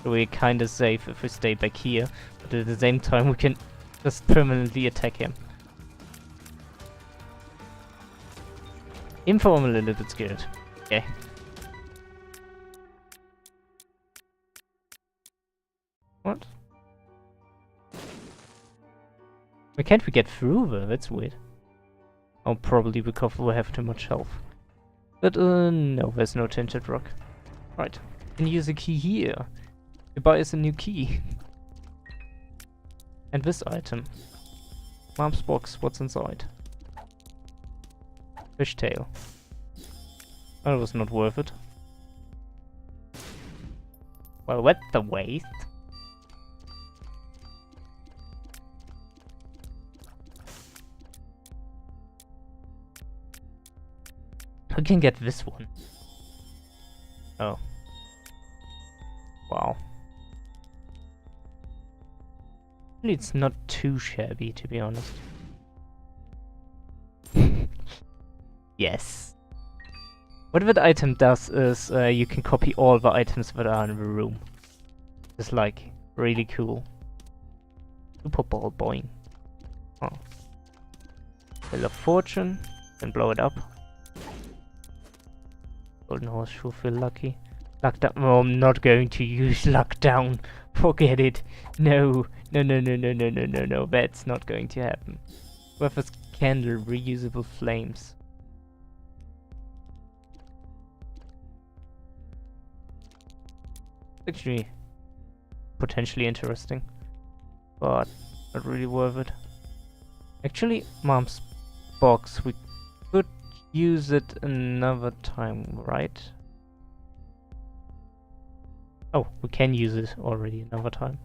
So we're kinda safe if we stay back here, but at the same time we can just permanently attack him. Info I'm a little bit scared. Okay. What? Why can't we get through there? That's weird. Oh, probably because we have too much health. But, no, there's no tinted rock. Right. Can use a key here. You buy us a new key. And this item. Mom's box, what's inside? Fishtail. That was not worth it. Well, what the waste? I can get this one. Oh. Wow. It's not too shabby, to be honest. Yes. What that item does is you can copy all the items that are in the room. It's like really cool. Super ball boing. Oh. Wheel of Fortune. and blow it up. Golden horseshoe, feel lucky. Luck down. Oh, I'm not going to use luck down. Forget it. No. No. That's not going to happen. Weapons candle, reusable flames. Actually, potentially interesting, but not really worth it. Actually, Mom's box, we could use it another time, right? Oh, we can use it already another time.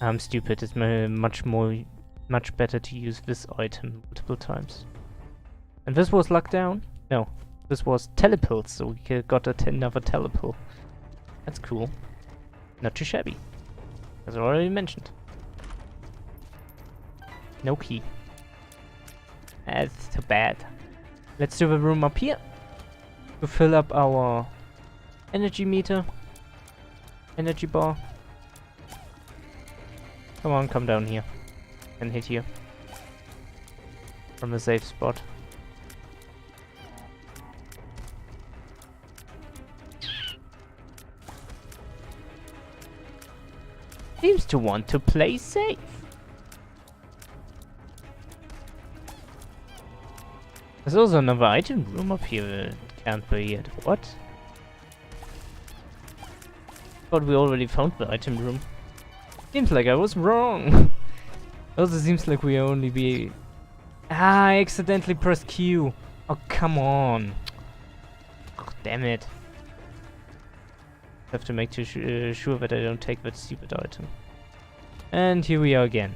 I'm stupid. It's much better to use this item multiple times. And this was luck down? No, this was telepulse, so we got another telepulse. That's cool. Not too shabby, as I already mentioned. No key. That's too bad. Let's do the room up here to fill up our energy meter, energy bar. Come on, come down here and hit you from a safe spot. Seems to want to play safe. There's also another item room up here that can't be yet. What? Thought we already found the item room. Seems like I was wrong. Also seems like we only be... Ah, I accidentally pressed Q. Oh, come on. Oh, damn it. Have to make sure that I don't take that stupid item. And here we are again.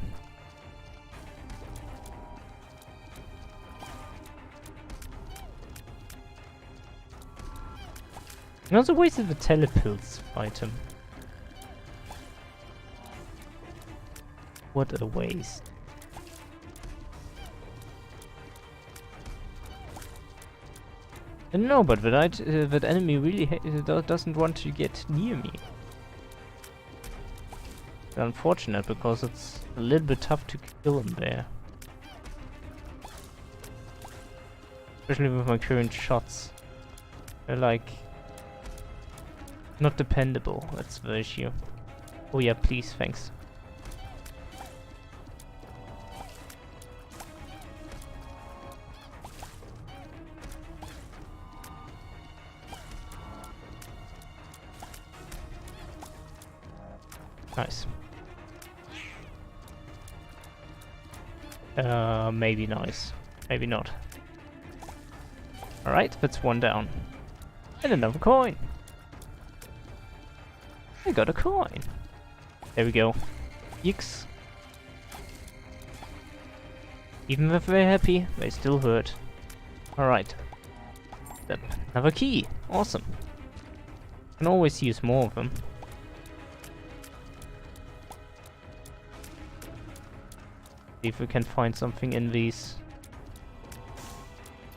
I also wasted the telepulse item. What a waste. No, but that enemy really doesn't want to get near me. It's unfortunate because it's a little bit tough to kill him there. Especially with my current shots. They're like... not dependable, that's the issue. Oh yeah, please, thanks. Nice. Maybe nice. Maybe not. Alright, that's one down. And another coin. I got a coin. There we go. Yikes. Even if they're happy, they still hurt. Alright. Another key. Awesome. Can always use more of them. See if we can find something in these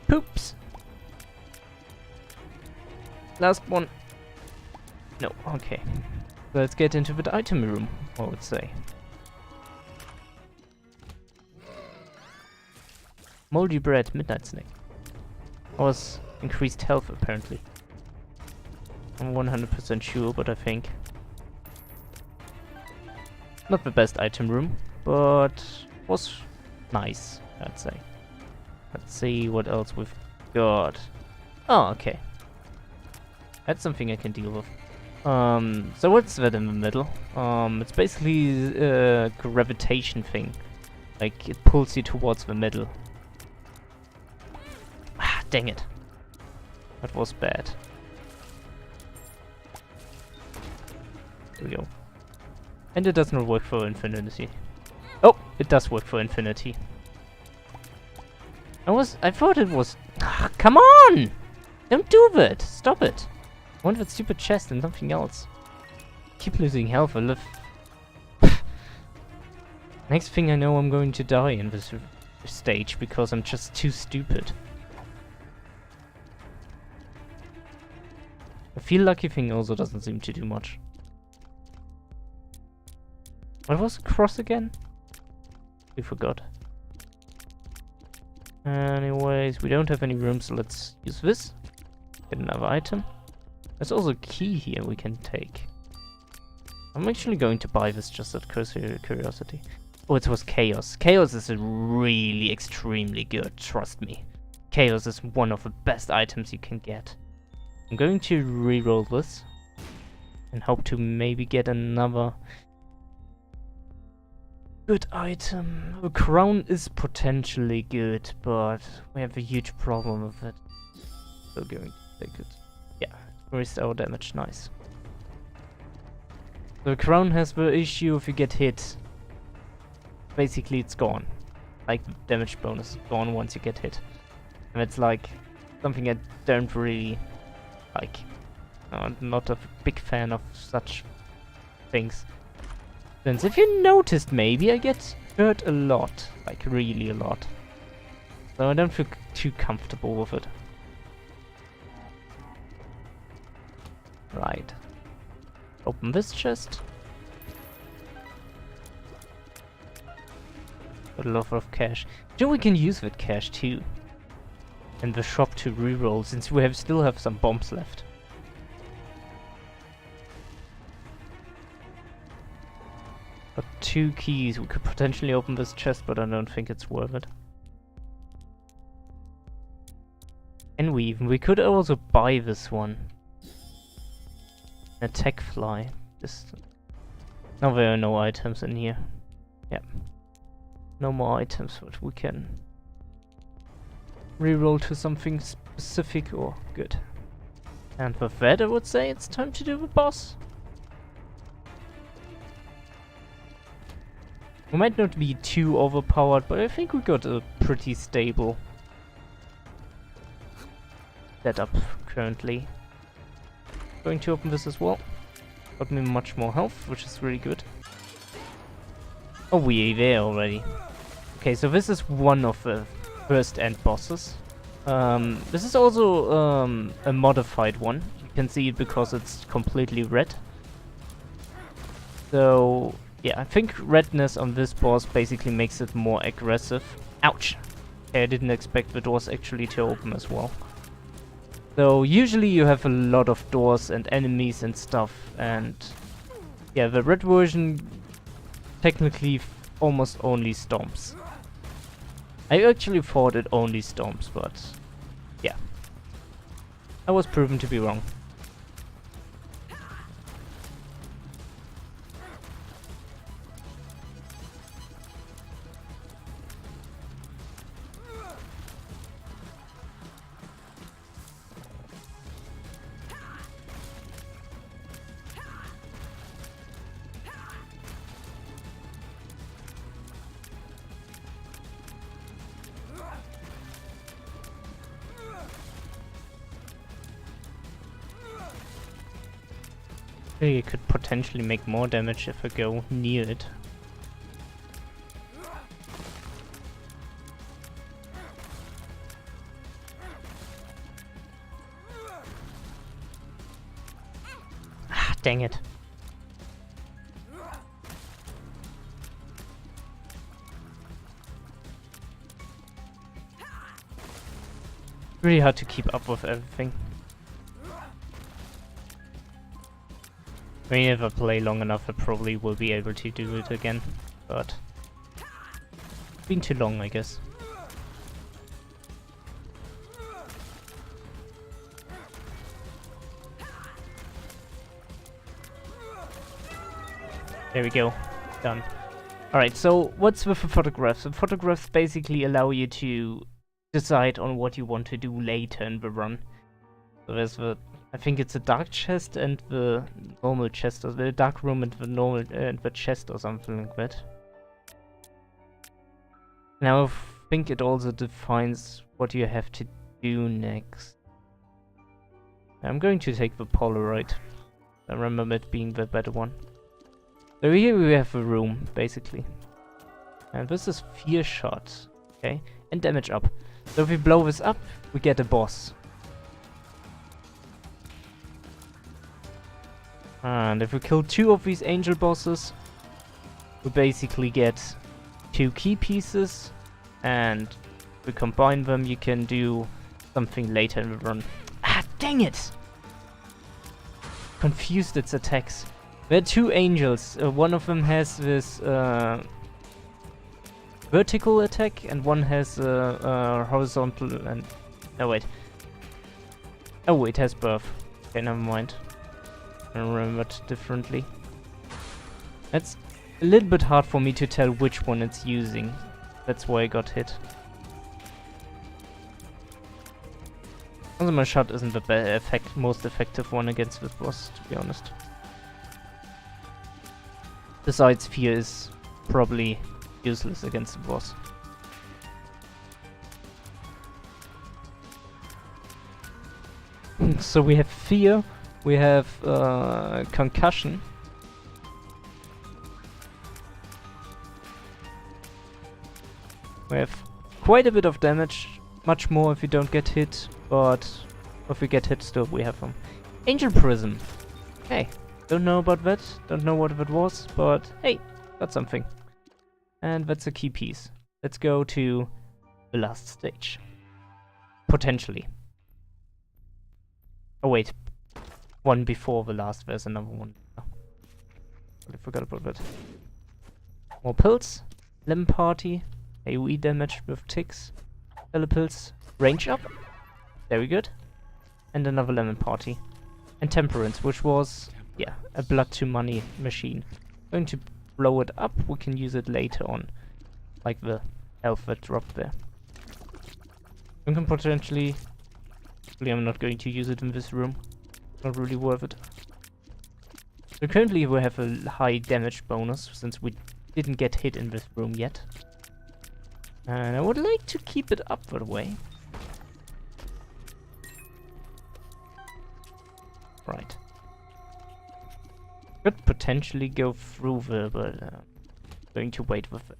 poops. Last one. No, okay. Let's get into the item room, I would say. Moldy bread, midnight snack. Was increased health apparently. I'm 100% sure, but I think not the best item room, but was nice, I'd say. Let's see what else we've got. Oh, okay. That's something I can deal with. So what's that in the middle? It's basically a gravitation thing. Like, it pulls you towards the middle. Ah, dang it. That was bad. There we go. And it does not work for infinity. Oh, it does work for infinity. I thought it was... Ah, come on! Don't do that! Stop it! I want that stupid chest and something else. Keep losing health, I live... Next thing I know, I'm going to die in this stage because I'm just too stupid. The feel lucky thing also doesn't seem to do much. What was the cross again? We forgot. Anyways, we don't have any room, so let's use this. Get another item. There's also a key here we can take. I'm actually going to buy this just out of curiosity. Oh, it was Chaos. Chaos is really extremely good, trust me. Chaos is one of the best items you can get. I'm going to reroll this and hope to maybe get another good item. The crown is potentially good, but we have a huge problem with it. So going to take it. Yeah, increased our damage, nice. The crown has the issue if you get hit. Basically it's gone. Like damage bonus is gone once you get hit. And it's like something I don't really like. I'm not a big fan of such things. Since if you noticed maybe I get hurt a lot. Like really a lot. So I don't feel too comfortable with it. Right. Open this chest. A lot of cash. You know we can use that cash too. In the shop to reroll, since we still have some bombs left. Got 2 keys. We could potentially open this chest, but I don't think it's worth it. And we could also buy this one. Attack fly. Now there are no items in here. Yep. No more items that we can reroll to something specific or good. And with that I would say it's time to do the boss. We might not be too overpowered, but I think we got a pretty stable setup currently. Going to open this as well. Got me much more health, which is really good. Oh, we're there already. Okay, so this is one of the first end bosses. This is also a modified one. You can see it because it's completely red. So, yeah, I think redness on this boss basically makes it more aggressive. Ouch! Okay, I didn't expect the doors actually to open as well. So usually you have a lot of doors and enemies and stuff, and yeah, the red version technically almost only stomps. I actually thought it only stomps, but yeah, I was proven to be wrong. I could potentially make more damage if I go near it. Ah, dang it. Really hard to keep up with everything. I mean, if I play long enough, I probably will be able to do it again, but it's been too long, I guess. There we go, done. Alright, so what's with the photographs? The photographs basically allow you to decide on what you want to do later in the run. So there's the, I think it's a dark chest and the normal chest, or the dark room and the normal and the chest or something like that. Now I think it also defines what you have to do next. I'm going to take the Polaroid. I remember it being the better one. So here we have a room, basically. And this is fear shot, okay? And damage up. So if we blow this up, we get a boss. And if we kill 2 of these angel bosses, we basically get 2 key pieces and If we combine them, you can do something later in the run. Ah, dang it! Confused its attacks. There are two angels. One of them has this vertical attack, and one has horizontal and... Oh wait. Oh, it has both. Okay, never mind. I remembered differently. It's a little bit hard for me to tell which one it's using. That's why I got hit. Also, my shot isn't the most effective one against this boss, to be honest. Besides, fear is probably useless against the boss. So we have fear, we have concussion. We have quite a bit of damage, much more if we don't get hit, but if we get hit still we have them. Angel Prism. Hey, don't know about that, don't know what that was, but hey, that's something. And that's a key piece. Let's go to the last stage. Potentially. Oh wait, one before the last, there's another one. Oh, I forgot about that. More pills, lemon party, AoE damage with ticks, fellow pills, range up, very good, and another lemon party. And temperance, which was, yeah, a blood to money machine. Going to blow it up, we can use it later on, like the health that dropped there. We can potentially... I'm not going to use it in this room. Not really worth it. So currently we have a high damage bonus, since we didn't get hit in this room yet. And I would like to keep it up that way. Right. Could potentially go through the, but going to wait with it.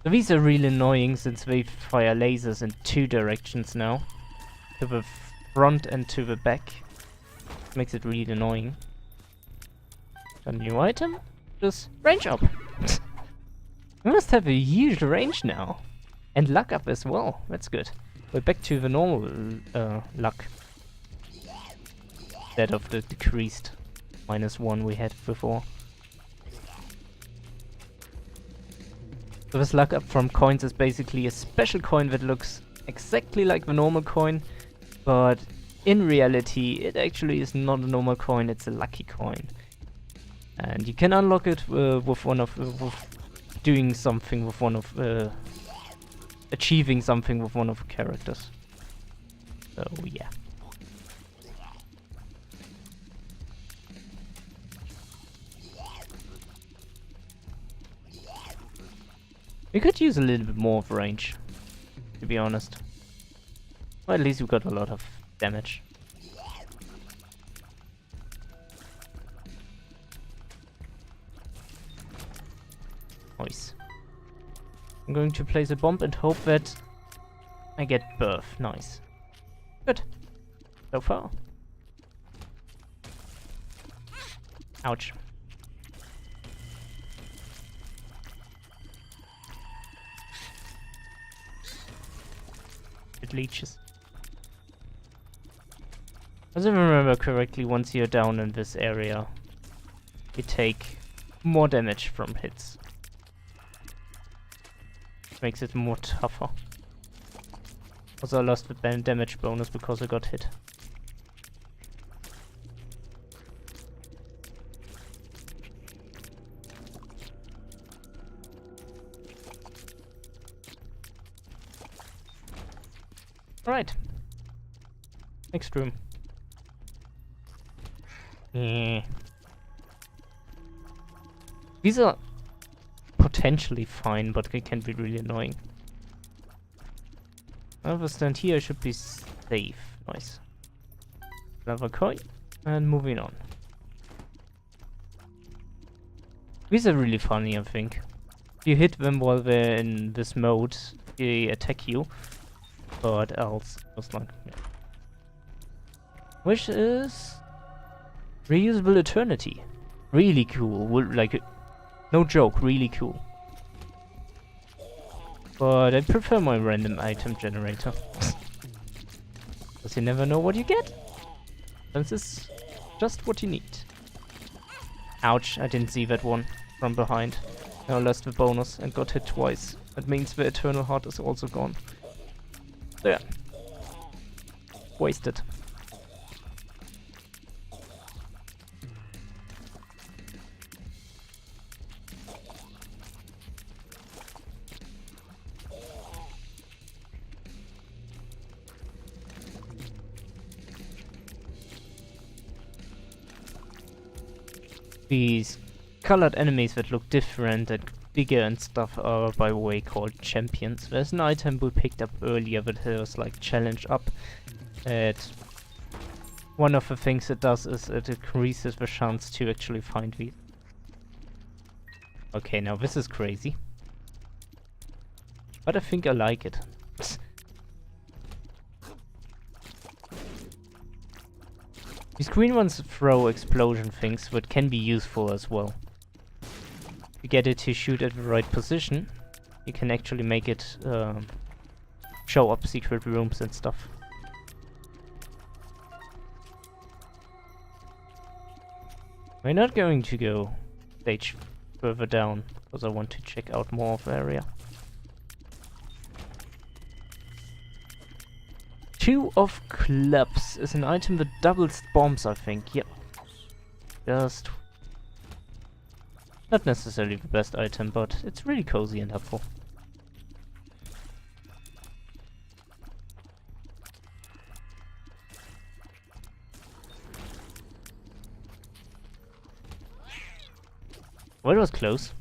So these are really annoying since they fire lasers in two directions now. To the front and to the back. Makes it really annoying. A new item? Just range up. We must have a huge range now. And luck up as well. That's good. We're back to the normal luck. Instead of the decreased -1 we had before. So this luck up from coins is basically a special coin that looks exactly like the normal coin, but in reality it actually is not a normal coin, it's a lucky coin. And you can unlock it with one of with doing something with one of achieving something with one of the characters. So yeah. We could use a little bit more of range, to be honest. Well, at least we got a lot of damage. Nice. I'm going to place a bomb and hope that I get birth. Nice. Good. So far. Ouch. It leeches. As I remember correctly, once you're down in this area, you take more damage from hits. Makes it more tougher. Also, I lost the damage bonus because I got hit. Right. Next room. Yeah. These are potentially fine, but they can be really annoying. If I stand here, I should be safe. Nice. Another coin, and moving on. These are really funny, I think. If you hit them while they're in this mode, they attack you. But else, just like, yeah. Which is reusable eternity. Really cool. Like, no joke, really cool. But I prefer my random item generator. Because you never know what you get. This is just what you need. Ouch, I didn't see that one from behind. I lost the bonus and got hit twice. That means the Eternal Heart is also gone. There. Wasted. These colored enemies that look different and bigger and stuff are by the way called champions. There's an item we picked up earlier that was like challenge up. One of the things it does is it increases the chance to actually find these. Okay, now this is crazy. But I think I like it. These green ones throw explosion things, but can be useful as well. If you get it to shoot at the right position, you can actually make it show up secret rooms and stuff. We're not going to go stage further down, because I want to check out more of the area. 2 of clubs is an item that doubles bombs, I think. Yep. Just not necessarily the best item, but it's really cozy and helpful. Well, it was close.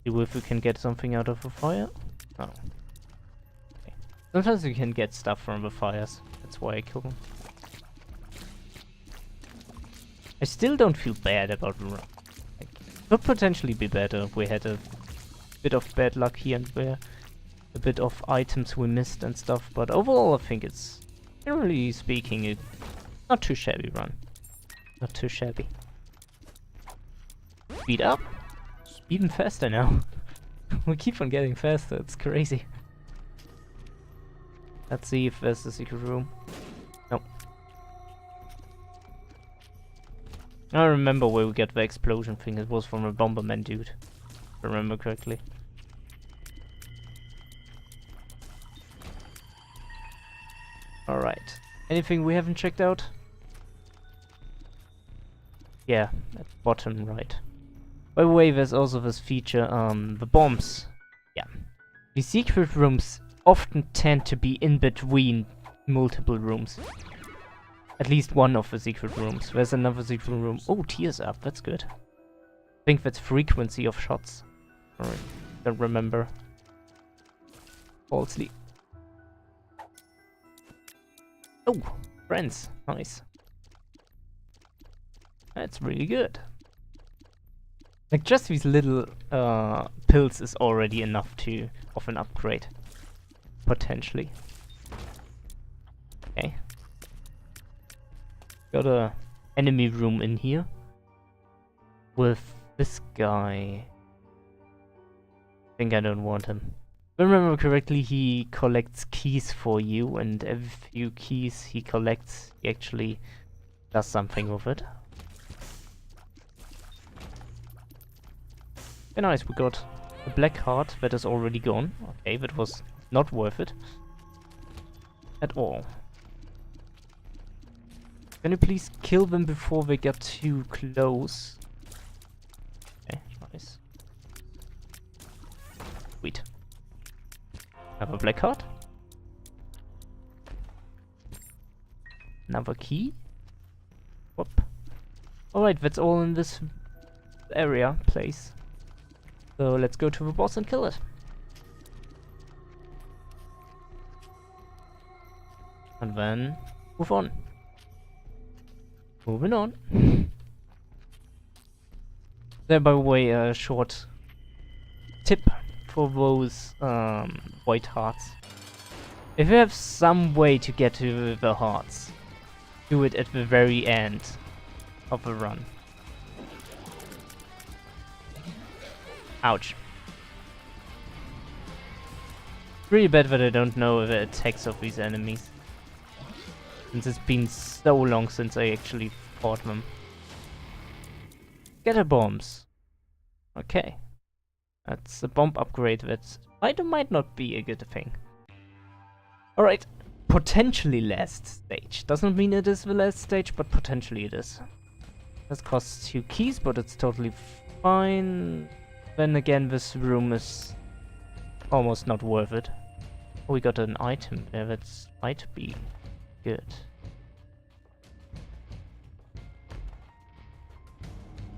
See if we can get something out of the fire. Oh. Okay. Sometimes you can get stuff from the fires. That's why I kill them. I still don't feel bad about the run. Like, it could potentially be better if we had a bit of bad luck here and there. A bit of items we missed and stuff. But overall I think it's, generally speaking, a not too shabby run. Not too shabby. Speed up. Even faster now. We keep on getting faster, it's crazy. Let's see if there's a secret room. Nope. I remember where we get the explosion thing. It was from a Bomberman dude. If I remember correctly. Alright. Anything we haven't checked out? Yeah, at bottom right. By the way, there's also this feature, the bombs. Yeah. The secret rooms often tend to be in between multiple rooms. At least one of the secret rooms. There's another secret room. Oh, tears up, that's good. I think that's frequency of shots. Alright, don't remember. Falsely. Oh, friends, nice. That's really good. Like, just these little pills is already enough of an upgrade. Potentially. Okay. Got a enemy room in here. With this guy. I think I don't want him. If I remember correctly, he collects keys for you, and every few keys he collects, he actually does something with it. Okay, nice, we got a black heart that is already gone. Okay, that was not worth it. At all. Can you please kill them before they get too close? Okay, nice. Sweet. Have a black heart. Another key. Whoop. Alright, that's all in this place. So let's go to the boss and kill it. And then move on. Moving on. There, by the way, a short tip for those white hearts. If you have some way to get to the hearts, do it at the very end of the run. Ouch. Really bad that I don't know the attacks of these enemies, since it's been so long since I actually fought them. Catacombs. Okay. That's a bomb upgrade that might or might not be a good thing. Alright. Potentially last stage. Doesn't mean it is the last stage, but potentially it is. This costs 2 keys, but it's totally fine. Then again, this room is almost not worth it. Oh, we got an item there, that might be good.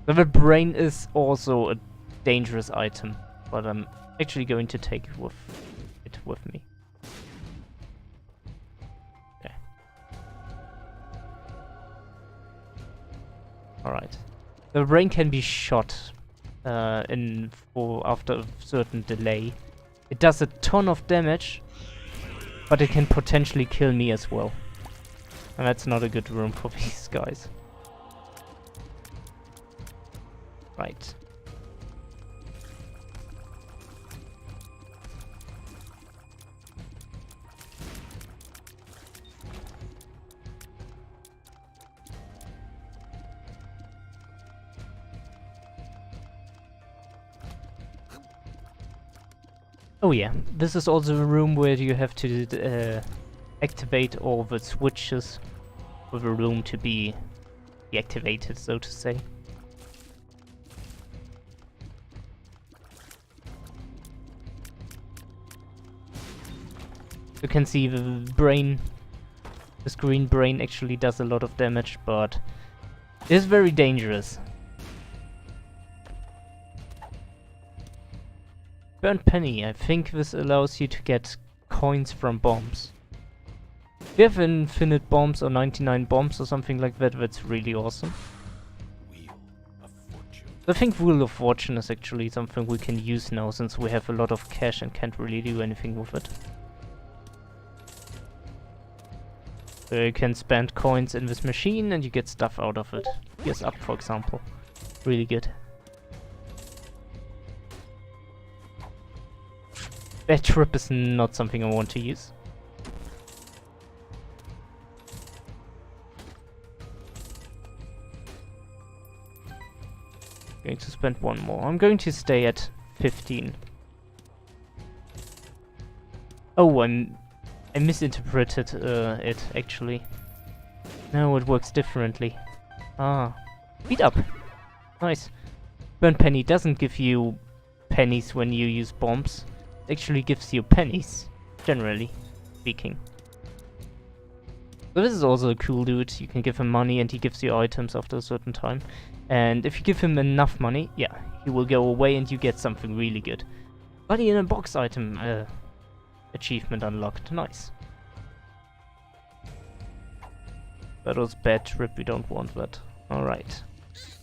So the brain is also a dangerous item, but I'm actually going to take it with me. Okay. Alright. The brain can be shot after a certain delay. It does a ton of damage, but it can potentially kill me as well. And that's not a good room for these guys. Right. Oh yeah, this is also a room where you have to activate all the switches for the room to be deactivated, so to say. You can see the brain, this green brain actually does a lot of damage, but it is very dangerous. Burnt penny, I think this allows you to get coins from bombs. If you have infinite bombs or 99 bombs or something like that, that's really awesome. I think Wheel of Fortune is actually something we can use now, since we have a lot of cash and can't really do anything with it. So you can spend coins in this machine and you get stuff out of it. Here's up, for example. Really good. That trip is not something I want to use. Going to spend one more. I'm going to stay at 15. Oh, I misinterpreted it, actually. No, it works differently. Ah. Beat up. Nice. Burnt penny doesn't give you pennies when you use bombs. It actually gives you pennies, generally speaking. So this is also a cool dude. You can give him money and he gives you items after a certain time. And if you give him enough money, yeah, he will go away and you get something really good. Buddy in a box item achievement unlocked. Nice. That was bad trip, we don't want that. Alright.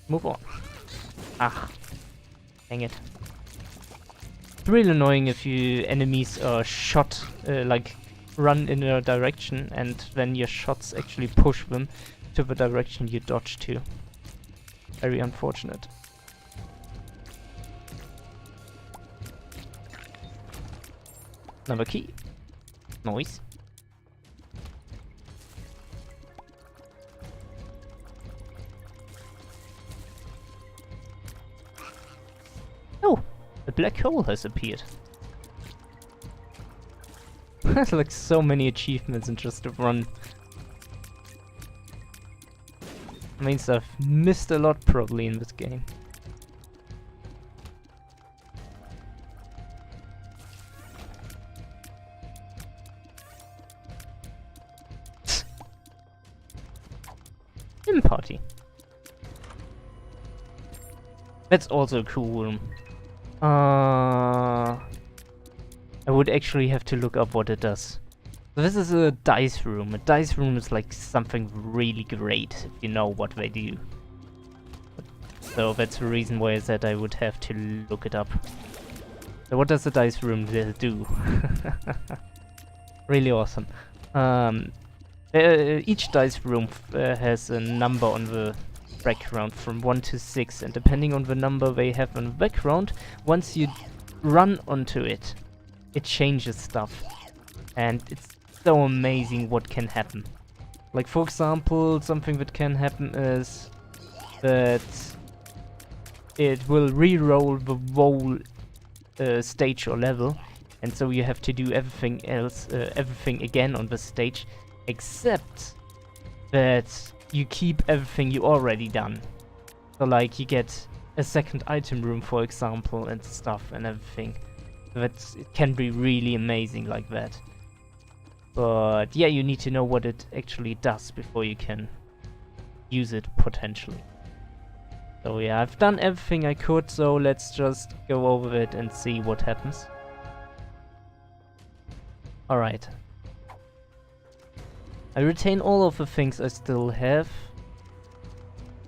Move on. Ah. Dang it. It's really annoying if you enemies are shot, like run in a direction and then your shots actually push them to the direction you dodge to. Very unfortunate. Another key. Nice. Oh! A black hole has appeared. There's like so many achievements in just a run. Means I've missed a lot probably in this game. In party. That's also a cool room. I would actually have to look up what it does. So this is a dice room. A dice room is like something really great if you know what they do. So that's the reason why I said I would have to look it up. So what does the dice room do? Really awesome. Each dice room has a number on the background from 1 to 6, and depending on the number they have on the background, once you run onto it, it changes stuff. And it's so amazing what can happen. Like, for example, something that can happen is that it will re-roll the whole stage or level, and so you have to do everything else, everything again on the stage, except that you keep everything you already done. So like you get a second item room, for example, and stuff and everything. That it can be really amazing like that. But yeah, you need to know what it actually does before you can use it potentially. So yeah, I've done everything I could, so let's just go over it and see what happens. Alright. I retain all of the things I still have.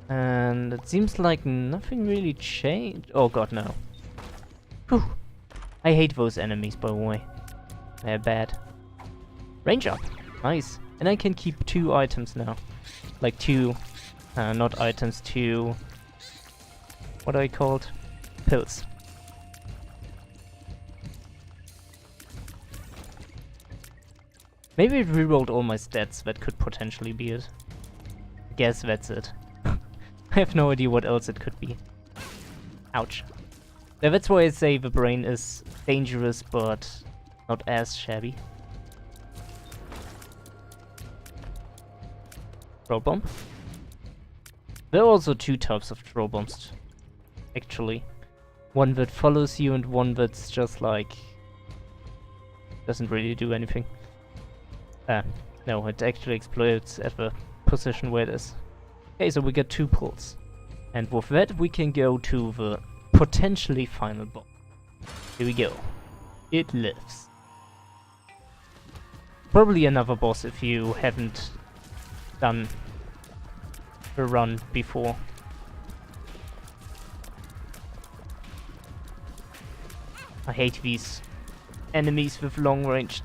And it seems like nothing really changed. Oh god, no. Whew. I hate those enemies, by the way. They're bad. Range up. Nice. And I can keep 2 items now. Like 2, not items, 2... What are they called? Pills. Maybe it rerolled all my stats, that could potentially be it. I guess that's it. I have no idea what else it could be. Ouch. Yeah, that's why I say the brain is dangerous, but not as shabby. Throw bomb. There are also 2 types of throw bombs, actually. One that follows you and one that's just like... doesn't really do anything. No, it actually explodes at the position where it is. Okay, so we get 2 pulls. And with that we can go to the potentially final boss. Here we go. It lives. Probably another boss if you haven't done a run before. I hate these enemies with long range.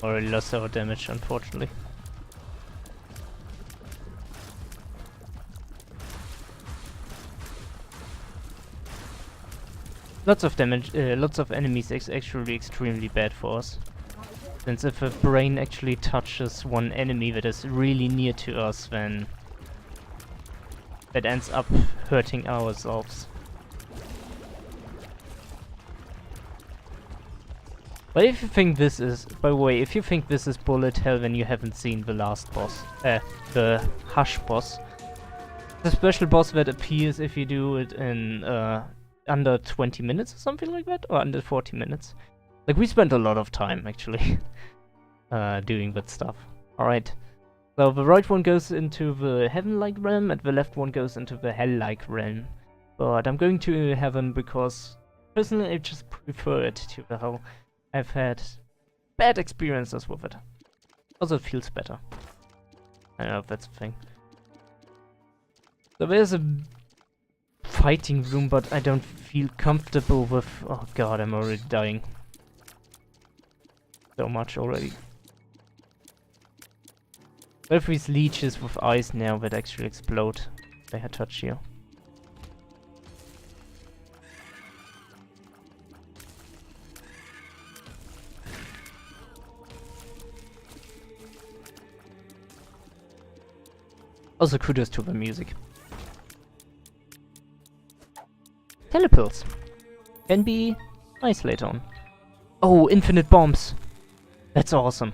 Already lost our damage, unfortunately. Lots of damage, lots of enemies is actually extremely bad for us. Since if a brain actually touches one enemy that is really near to us, then that ends up hurting ourselves. But if you think this is, by the way, if you think this is bullet hell, then you haven't seen the last boss, the Hush boss. The special boss that appears if you do it in under 20 minutes or something like that, or under 40 minutes. Like, we spent a lot of time actually doing that stuff. Alright, so the right one goes into the heaven-like realm and the left one goes into the hell-like realm. But I'm going to heaven because personally I just prefer it to the hell. I've had bad experiences with it. Also, it feels better. I don't know if that's a thing. So there's a fighting room, but I don't feel comfortable with... Oh god, I'm already dying. So much already. What if these leeches with eyes now that actually explode? They had touch you. Also, kudos to the music. Telepills. Can be nice later on. Oh, infinite bombs. That's awesome.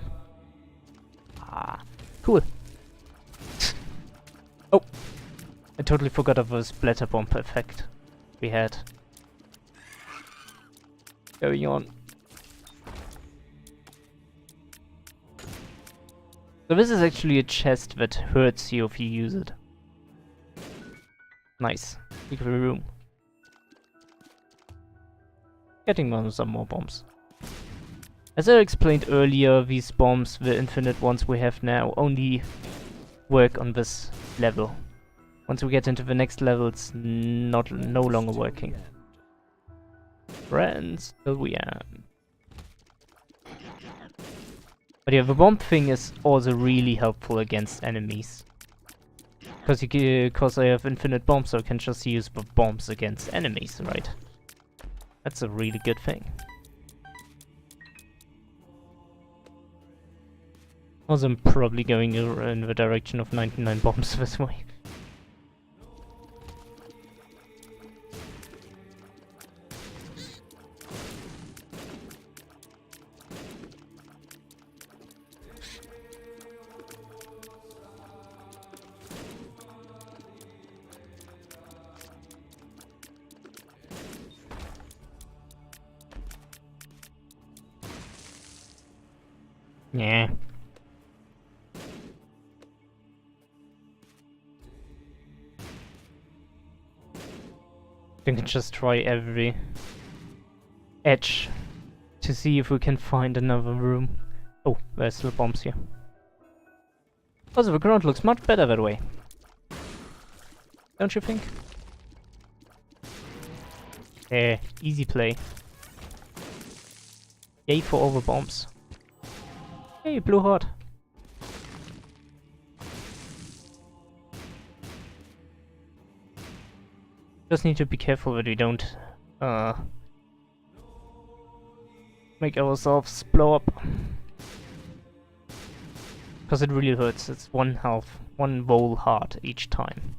Ah, cool. Oh, I totally forgot of the splatter bomb effect we had going on. So this is actually a chest that hurts you if you use it. Nice. Secret room. Getting on some more bombs. As I explained earlier, these bombs, the infinite ones we have now, only work on this level. Once we get into the next level, it's no longer working. Friends, till we am. But yeah, the bomb thing is also really helpful against enemies. Because I have infinite bombs, so I can just use the bombs against enemies, right? That's a really good thing. Also, I'm probably going in the direction of 99 bombs this way. Yeah. We can just try every edge to see if we can find another room. Oh, there's still bombs here. Also, the ground looks much better that way. Don't you think? Easy play. Yay for all the bombs. Hey, blue heart. Just need to be careful that we don't make ourselves blow up. Because it really hurts. It's 1 health, 1 whole heart each time.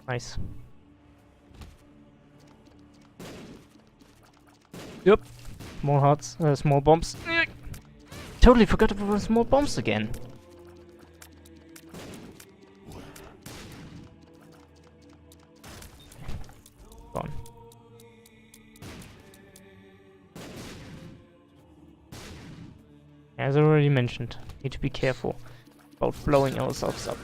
Nice. Yep. More hearts, small bombs. Totally forgot about the small bombs again. Gone. As I already mentioned, need to be careful about blowing ourselves up.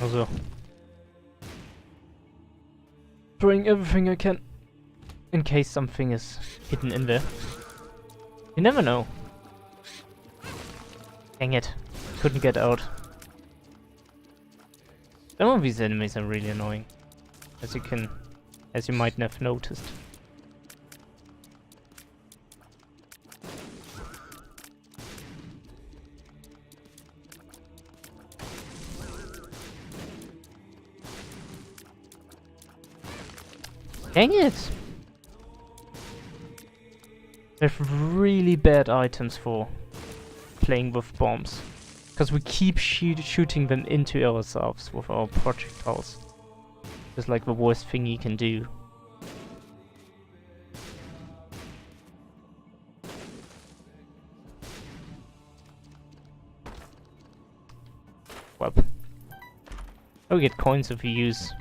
Also, throwing everything I can in case something is hidden in there. You never know. Dang it, couldn't get out. Some of these enemies are really annoying, as you might have noticed. Dang it! There's really bad items for playing with bombs. Because we keep shooting them into ourselves with our projectiles. It's like the worst thing you can do. Well. Oh, we get coins if we use...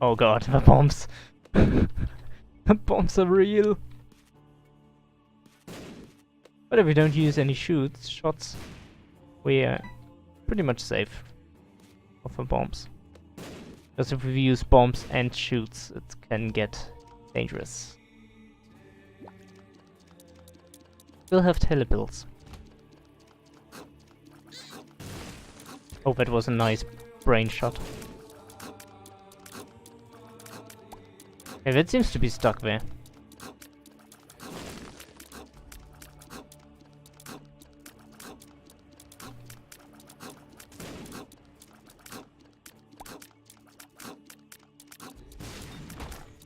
Oh god, the bombs. The bombs are real. But if we don't use any shots, we are pretty much safe of the bombs. Because if we use bombs and shoots, it can get dangerous. We'll have telebills. Oh, that was a nice brain shot. Okay, that seems to be stuck there.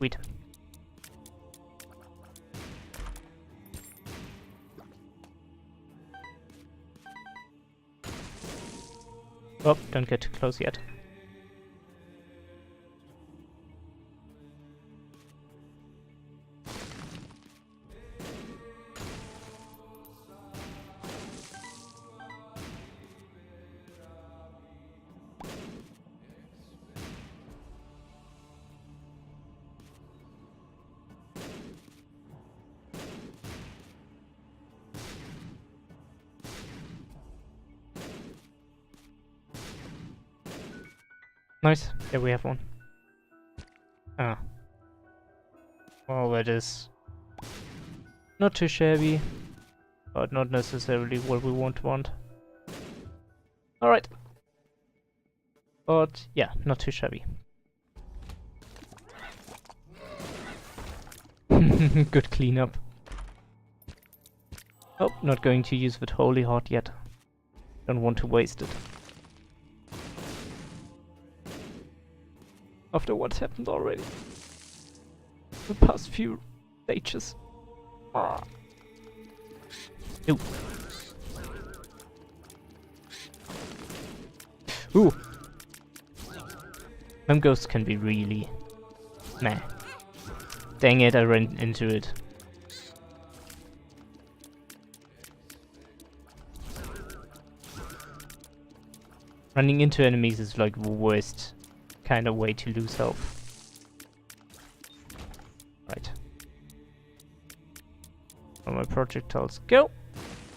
Sweet. Oh, don't get too close yet. Nice. There we have one. Ah. Well, that is not too shabby, but not necessarily what we want. Alright. But yeah, not too shabby. Good cleanup. Oh, not going to use that holy heart yet. Don't want to waste it. After what's happened already. The past few stages. Ah. Ooh. Ooh. Them ghosts can be really meh. Dang it, I ran into it. Running into enemies is like the worst kind of way to lose health. Right. All my projectiles go.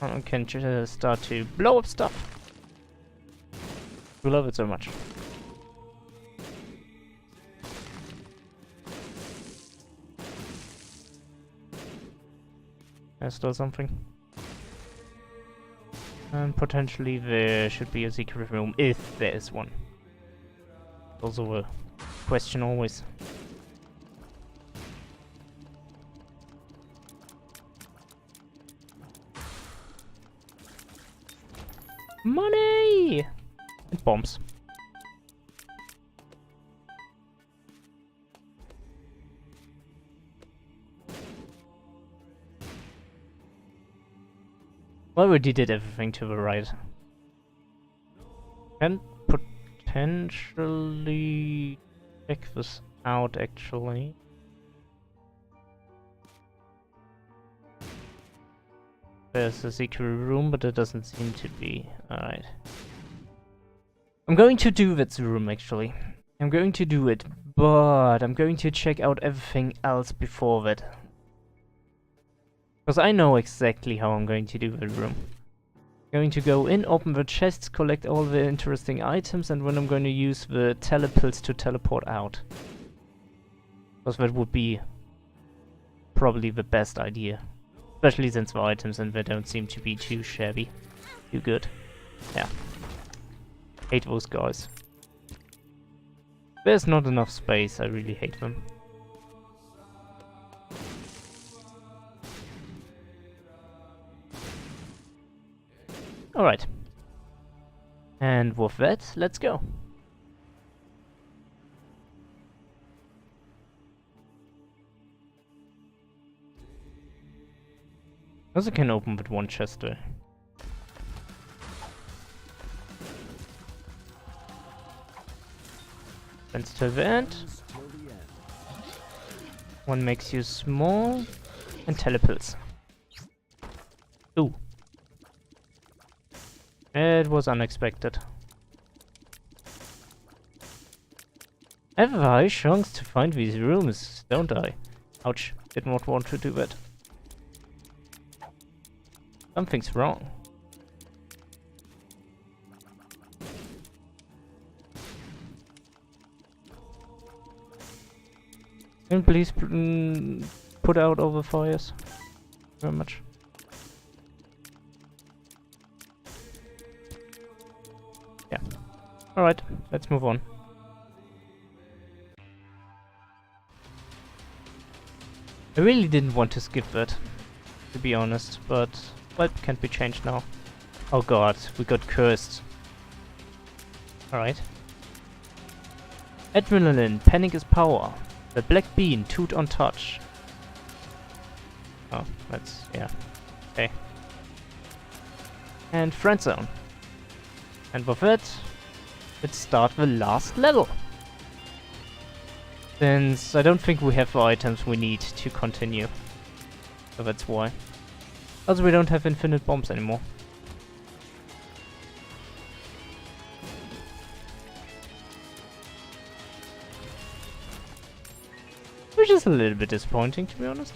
I can just start to blow up stuff. We love it so much. There's still something. And potentially there should be a secret room, if there is one. Also a question always. Money! And bombs. Well, we did everything to the right. And potentially check this out, actually. There's a secret room, but it doesn't seem to be. Alright. I'm going to do that room, actually. I'm going to do it, but I'm going to check out everything else before that. Because I know exactly how I'm going to do the room. I'm going to go in, open the chests, collect all the interesting items, and then I'm going to use the telepills to teleport out. Because that would be probably the best idea. Especially since the items and they don't seem to be too shabby. Too good. Yeah. Hate those guys. There's not enough space, I really hate them. Alright. And with that, let's go. Also can open with one chest there. Friends to the end. One makes you small. And telepills. Ooh. It was unexpected. I have a high chance to find these rooms, don't I? Ouch, did not want to do that. Something's wrong. And please put out all the fires. Very much. Yeah. Alright, let's move on. I really didn't want to skip that, to be honest, but well, it can't be changed now. Oh god, we got cursed. Alright. Adrenaline, panic is power. The black bean, toot on touch. Oh, that's, yeah. Okay. And friend zone. And with it, let's start the last level. Since I don't think we have the items we need to continue. So that's why. Also, we don't have infinite bombs anymore. Which is a little bit disappointing, to be honest.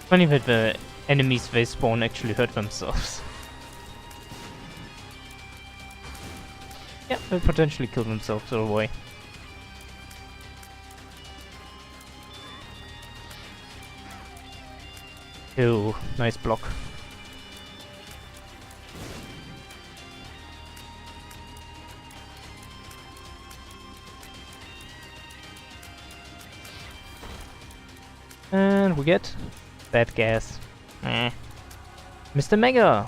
Funny that the enemies they spawn actually hurt themselves. Yeah, they potentially kill themselves all the way. Ooh, nice block. And we get bad gas. Mr. Mega!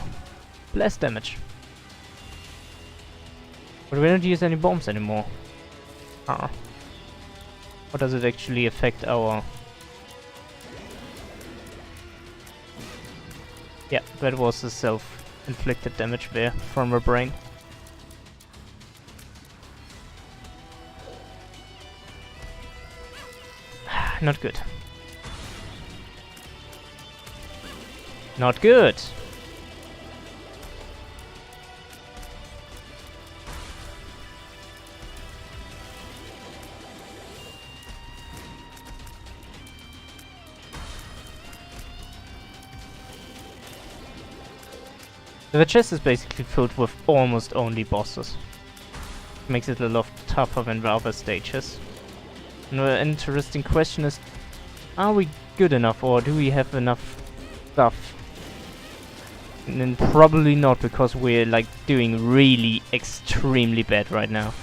Blast damage. But we don't use any bombs anymore. How does it actually affect our... Yeah, that was a self-inflicted damage there from her brain. Not good. Not good! The chest is basically filled with almost only bosses. Makes it a lot tougher than the other stages. And the interesting question is, are we good enough, or do we have enough stuff? And then probably not, because we're like doing really extremely bad right now.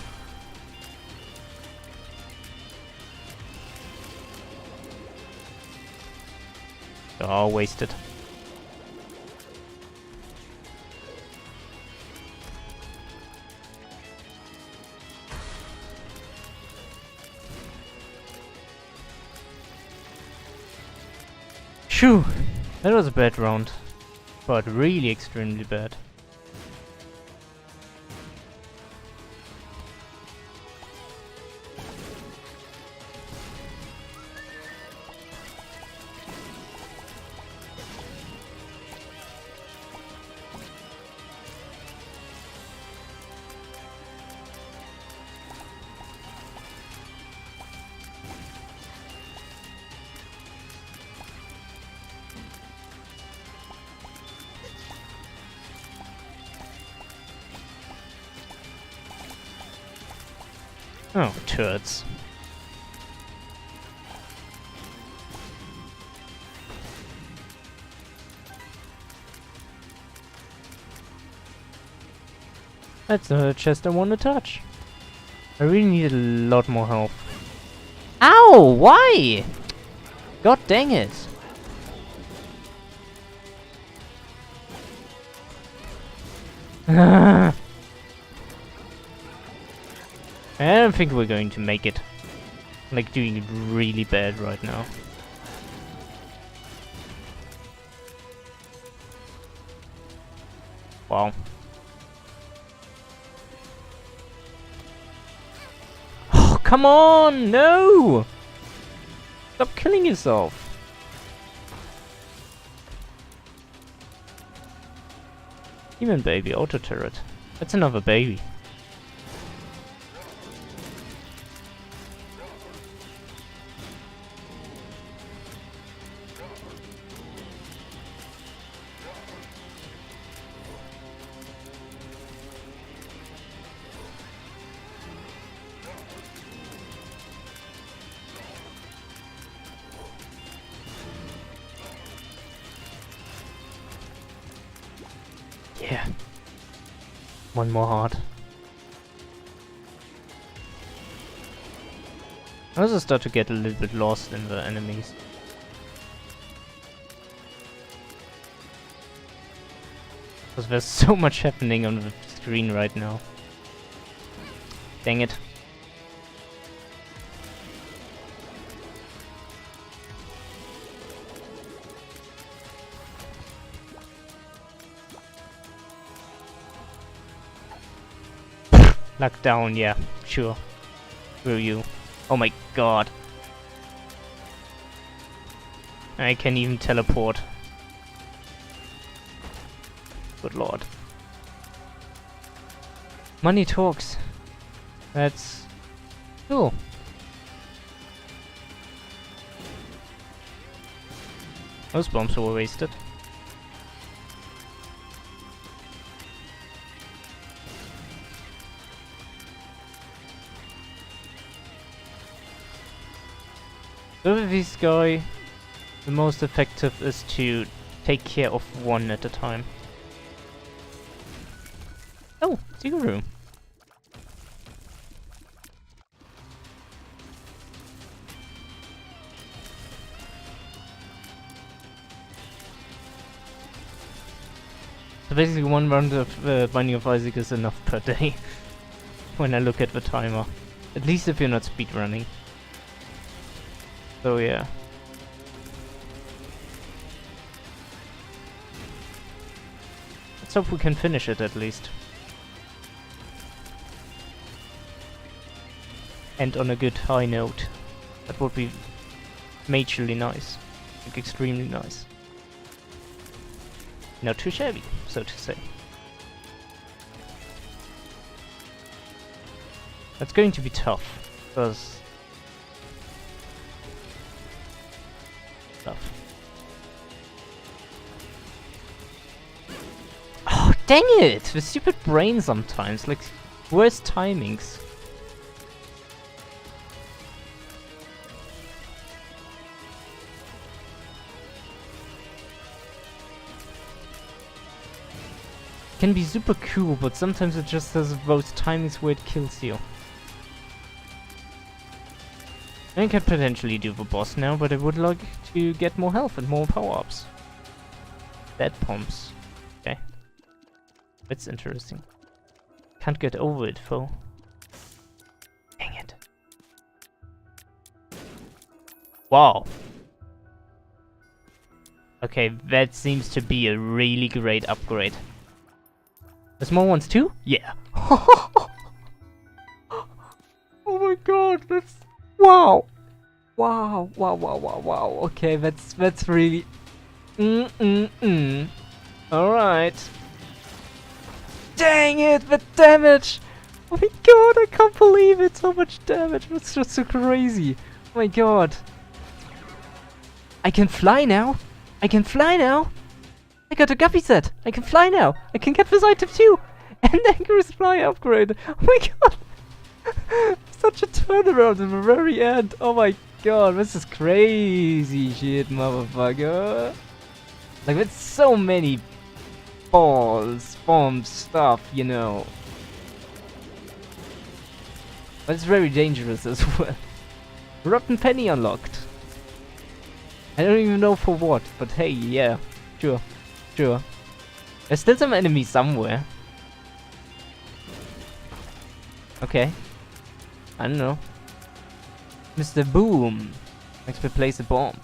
Oh, wasted. Phew! That was a bad round. But really extremely bad. Oh, turds. That's not a chest I want to touch. I really need a lot more health. Ow! Why? God dang it! I don't think we're going to make it. Like, doing it really bad right now. Wow. Oh, come on! No! Stop killing yourself! Demon baby, auto turret. That's another baby. Yeah. One more heart. I also start to get a little bit lost in the enemies. Because there's so much happening on the screen right now. Dang it. Lock down, yeah, sure. Screw you. Oh my god. I can even teleport. Good lord. Money talks. That's cool. Those bombs were wasted. So with this guy, the most effective is to take care of one at a time. Oh, secret room. So basically 1 round of Binding of Isaac is enough per day. When I look at the timer. At least if you're not speedrunning. So yeah. Let's hope we can finish it at least. And on a good high note. That would be majorly nice. Like extremely nice. Not too shabby, so to say. That's going to be tough, because stuff. Oh, dang it! The stupid brain sometimes, like, worst timings. Can be super cool, but sometimes it just has those timings where it kills you. I can potentially do the boss now, but I would like to get more health and more power-ups. Dead pumps. Okay. That's interesting. Can't get over it, though. Dang it. Wow. Okay, that seems to be a really great upgrade. There's more ones too? Yeah. Oh my god, that's... Wow! Wow, wow, wow, wow, wow. Okay, that's really... Alright. Dang it, the damage! Oh my god, I can't believe it! So much damage, that's just so crazy. Oh my god. I can fly now! I can fly now! I got a Guppy set! I can fly now! I can get this item too! And Anger's fly upgrade! Oh my god! Such a turnaround in the very end! Oh my god, this is crazy shit, motherfucker! Like, with so many balls, bombs, stuff, you know. But it's very dangerous as well. Rotten Penny unlocked. I don't even know for what, but hey, yeah, sure. Sure. There's still some enemies somewhere. Okay. I don't know. Mr. Boom makes me place a bomb.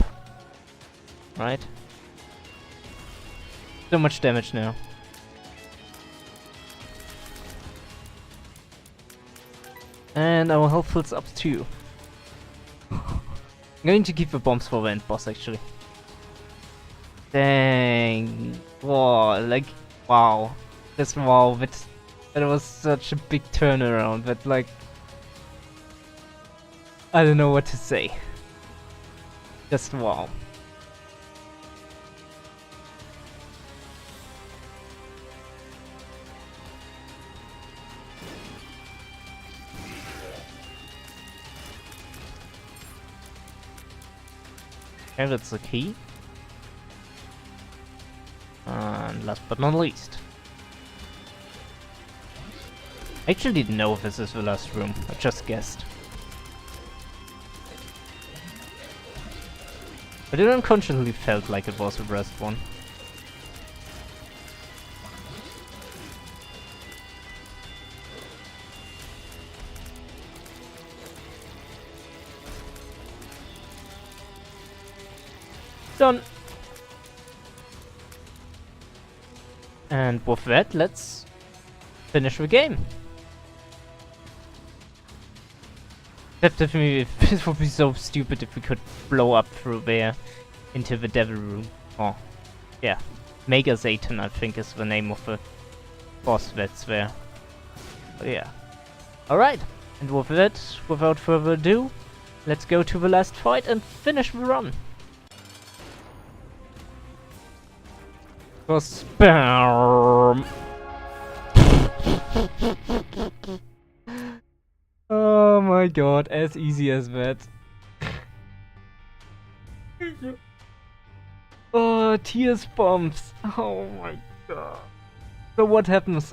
Right? So much damage now. And our health fills up too. I'm going to keep the bombs for the end boss actually. Dang. Wow, like, wow. Just wow, that was such a big turnaround that, like, I don't know what to say. Just wow. Okay, that's the key. And last but not least. I actually didn't know if this is the last room. I just guessed. But it unconsciously felt like it was the last one. Done. And with that, let's finish the game. Definitely, this would be so stupid if we could blow up through there into the devil room. Oh, yeah. Mega Satan, I think, is the name of the boss that's there. But yeah. Alright, and with that, without further ado, let's go to the last fight and finish the run. Spam. Oh my god, as easy as that. Oh, tears bombs. Oh my god. So what happens?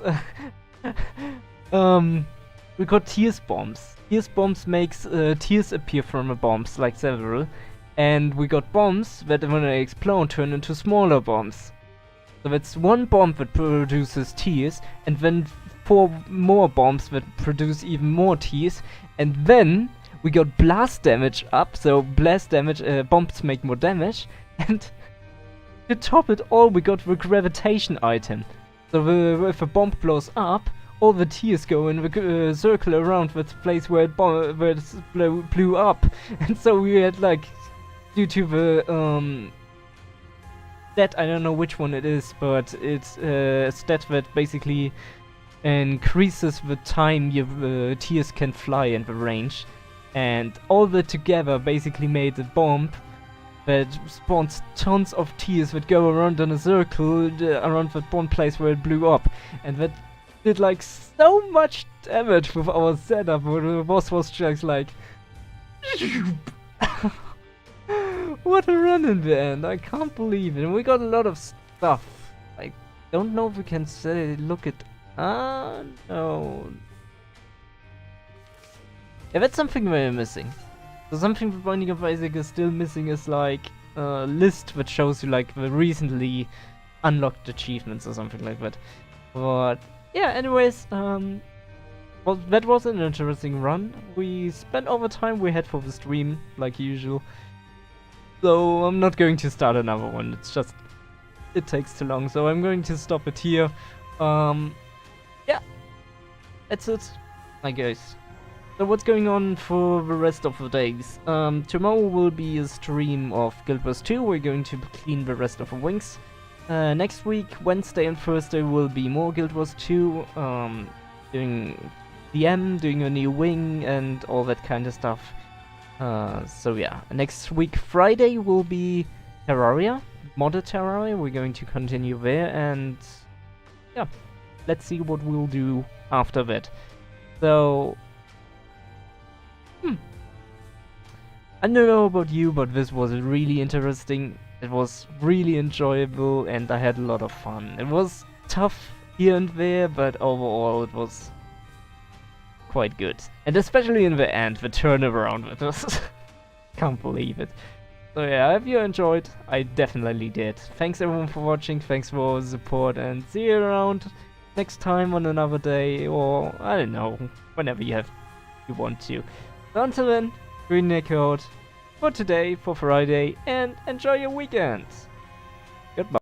We got tears bombs. Tears bombs makes tears appear from the bombs, like several. And we got bombs that when they explode turn into smaller bombs. So that's one bomb that produces tears, and then 4 more bombs that produce even more tears, and then we got blast damage up, so blast damage, bombs make more damage, and to top it all we got the gravitation item. So if a bomb blows up, all the tears go in the circle around the place where it blew up, and so we had like, due to the stat, I don't know which one it is, but it's a stat that basically increases the time your tears can fly in the range, and all that together basically made a bomb that spawns tons of tears that go around in a circle around that one place where it blew up, and that did like so much damage with our setup, where the boss was just like what a run in the end, I can't believe it. And we got a lot of stuff. I don't know if we can say, look at... no. Yeah, that's something we're missing. So something the Binding of Isaac is still missing is like a list that shows you like the recently unlocked achievements or something like that. But yeah, anyways, well, that was an interesting run. We spent all the time we had for the stream, like usual. So I'm not going to start another one, it's just, it takes too long, so I'm going to stop it here. Yeah, that's it, I guess. So what's going on for the rest of the days? Tomorrow will be a stream of Guild Wars 2, we're going to clean the rest of the wings. Next week, Wednesday and Thursday will be more Guild Wars 2, doing DM, doing a new wing and all that kind of stuff. So yeah, next week Friday will be Terraria, modded Terraria, we're going to continue there, and yeah, let's see what we'll do after that. So, I don't know about you, but this was really interesting, it was really enjoyable, and I had a lot of fun. It was tough here and there, but overall it was quite good. And especially in the end, the turnaround, it was... can't believe it. So yeah, if you enjoyed, I definitely did. Thanks everyone for watching, thanks for all the support, and see you around next time on another day, or I don't know, whenever you want to. So until then, Green Neck out for today, for Friday, and enjoy your weekend!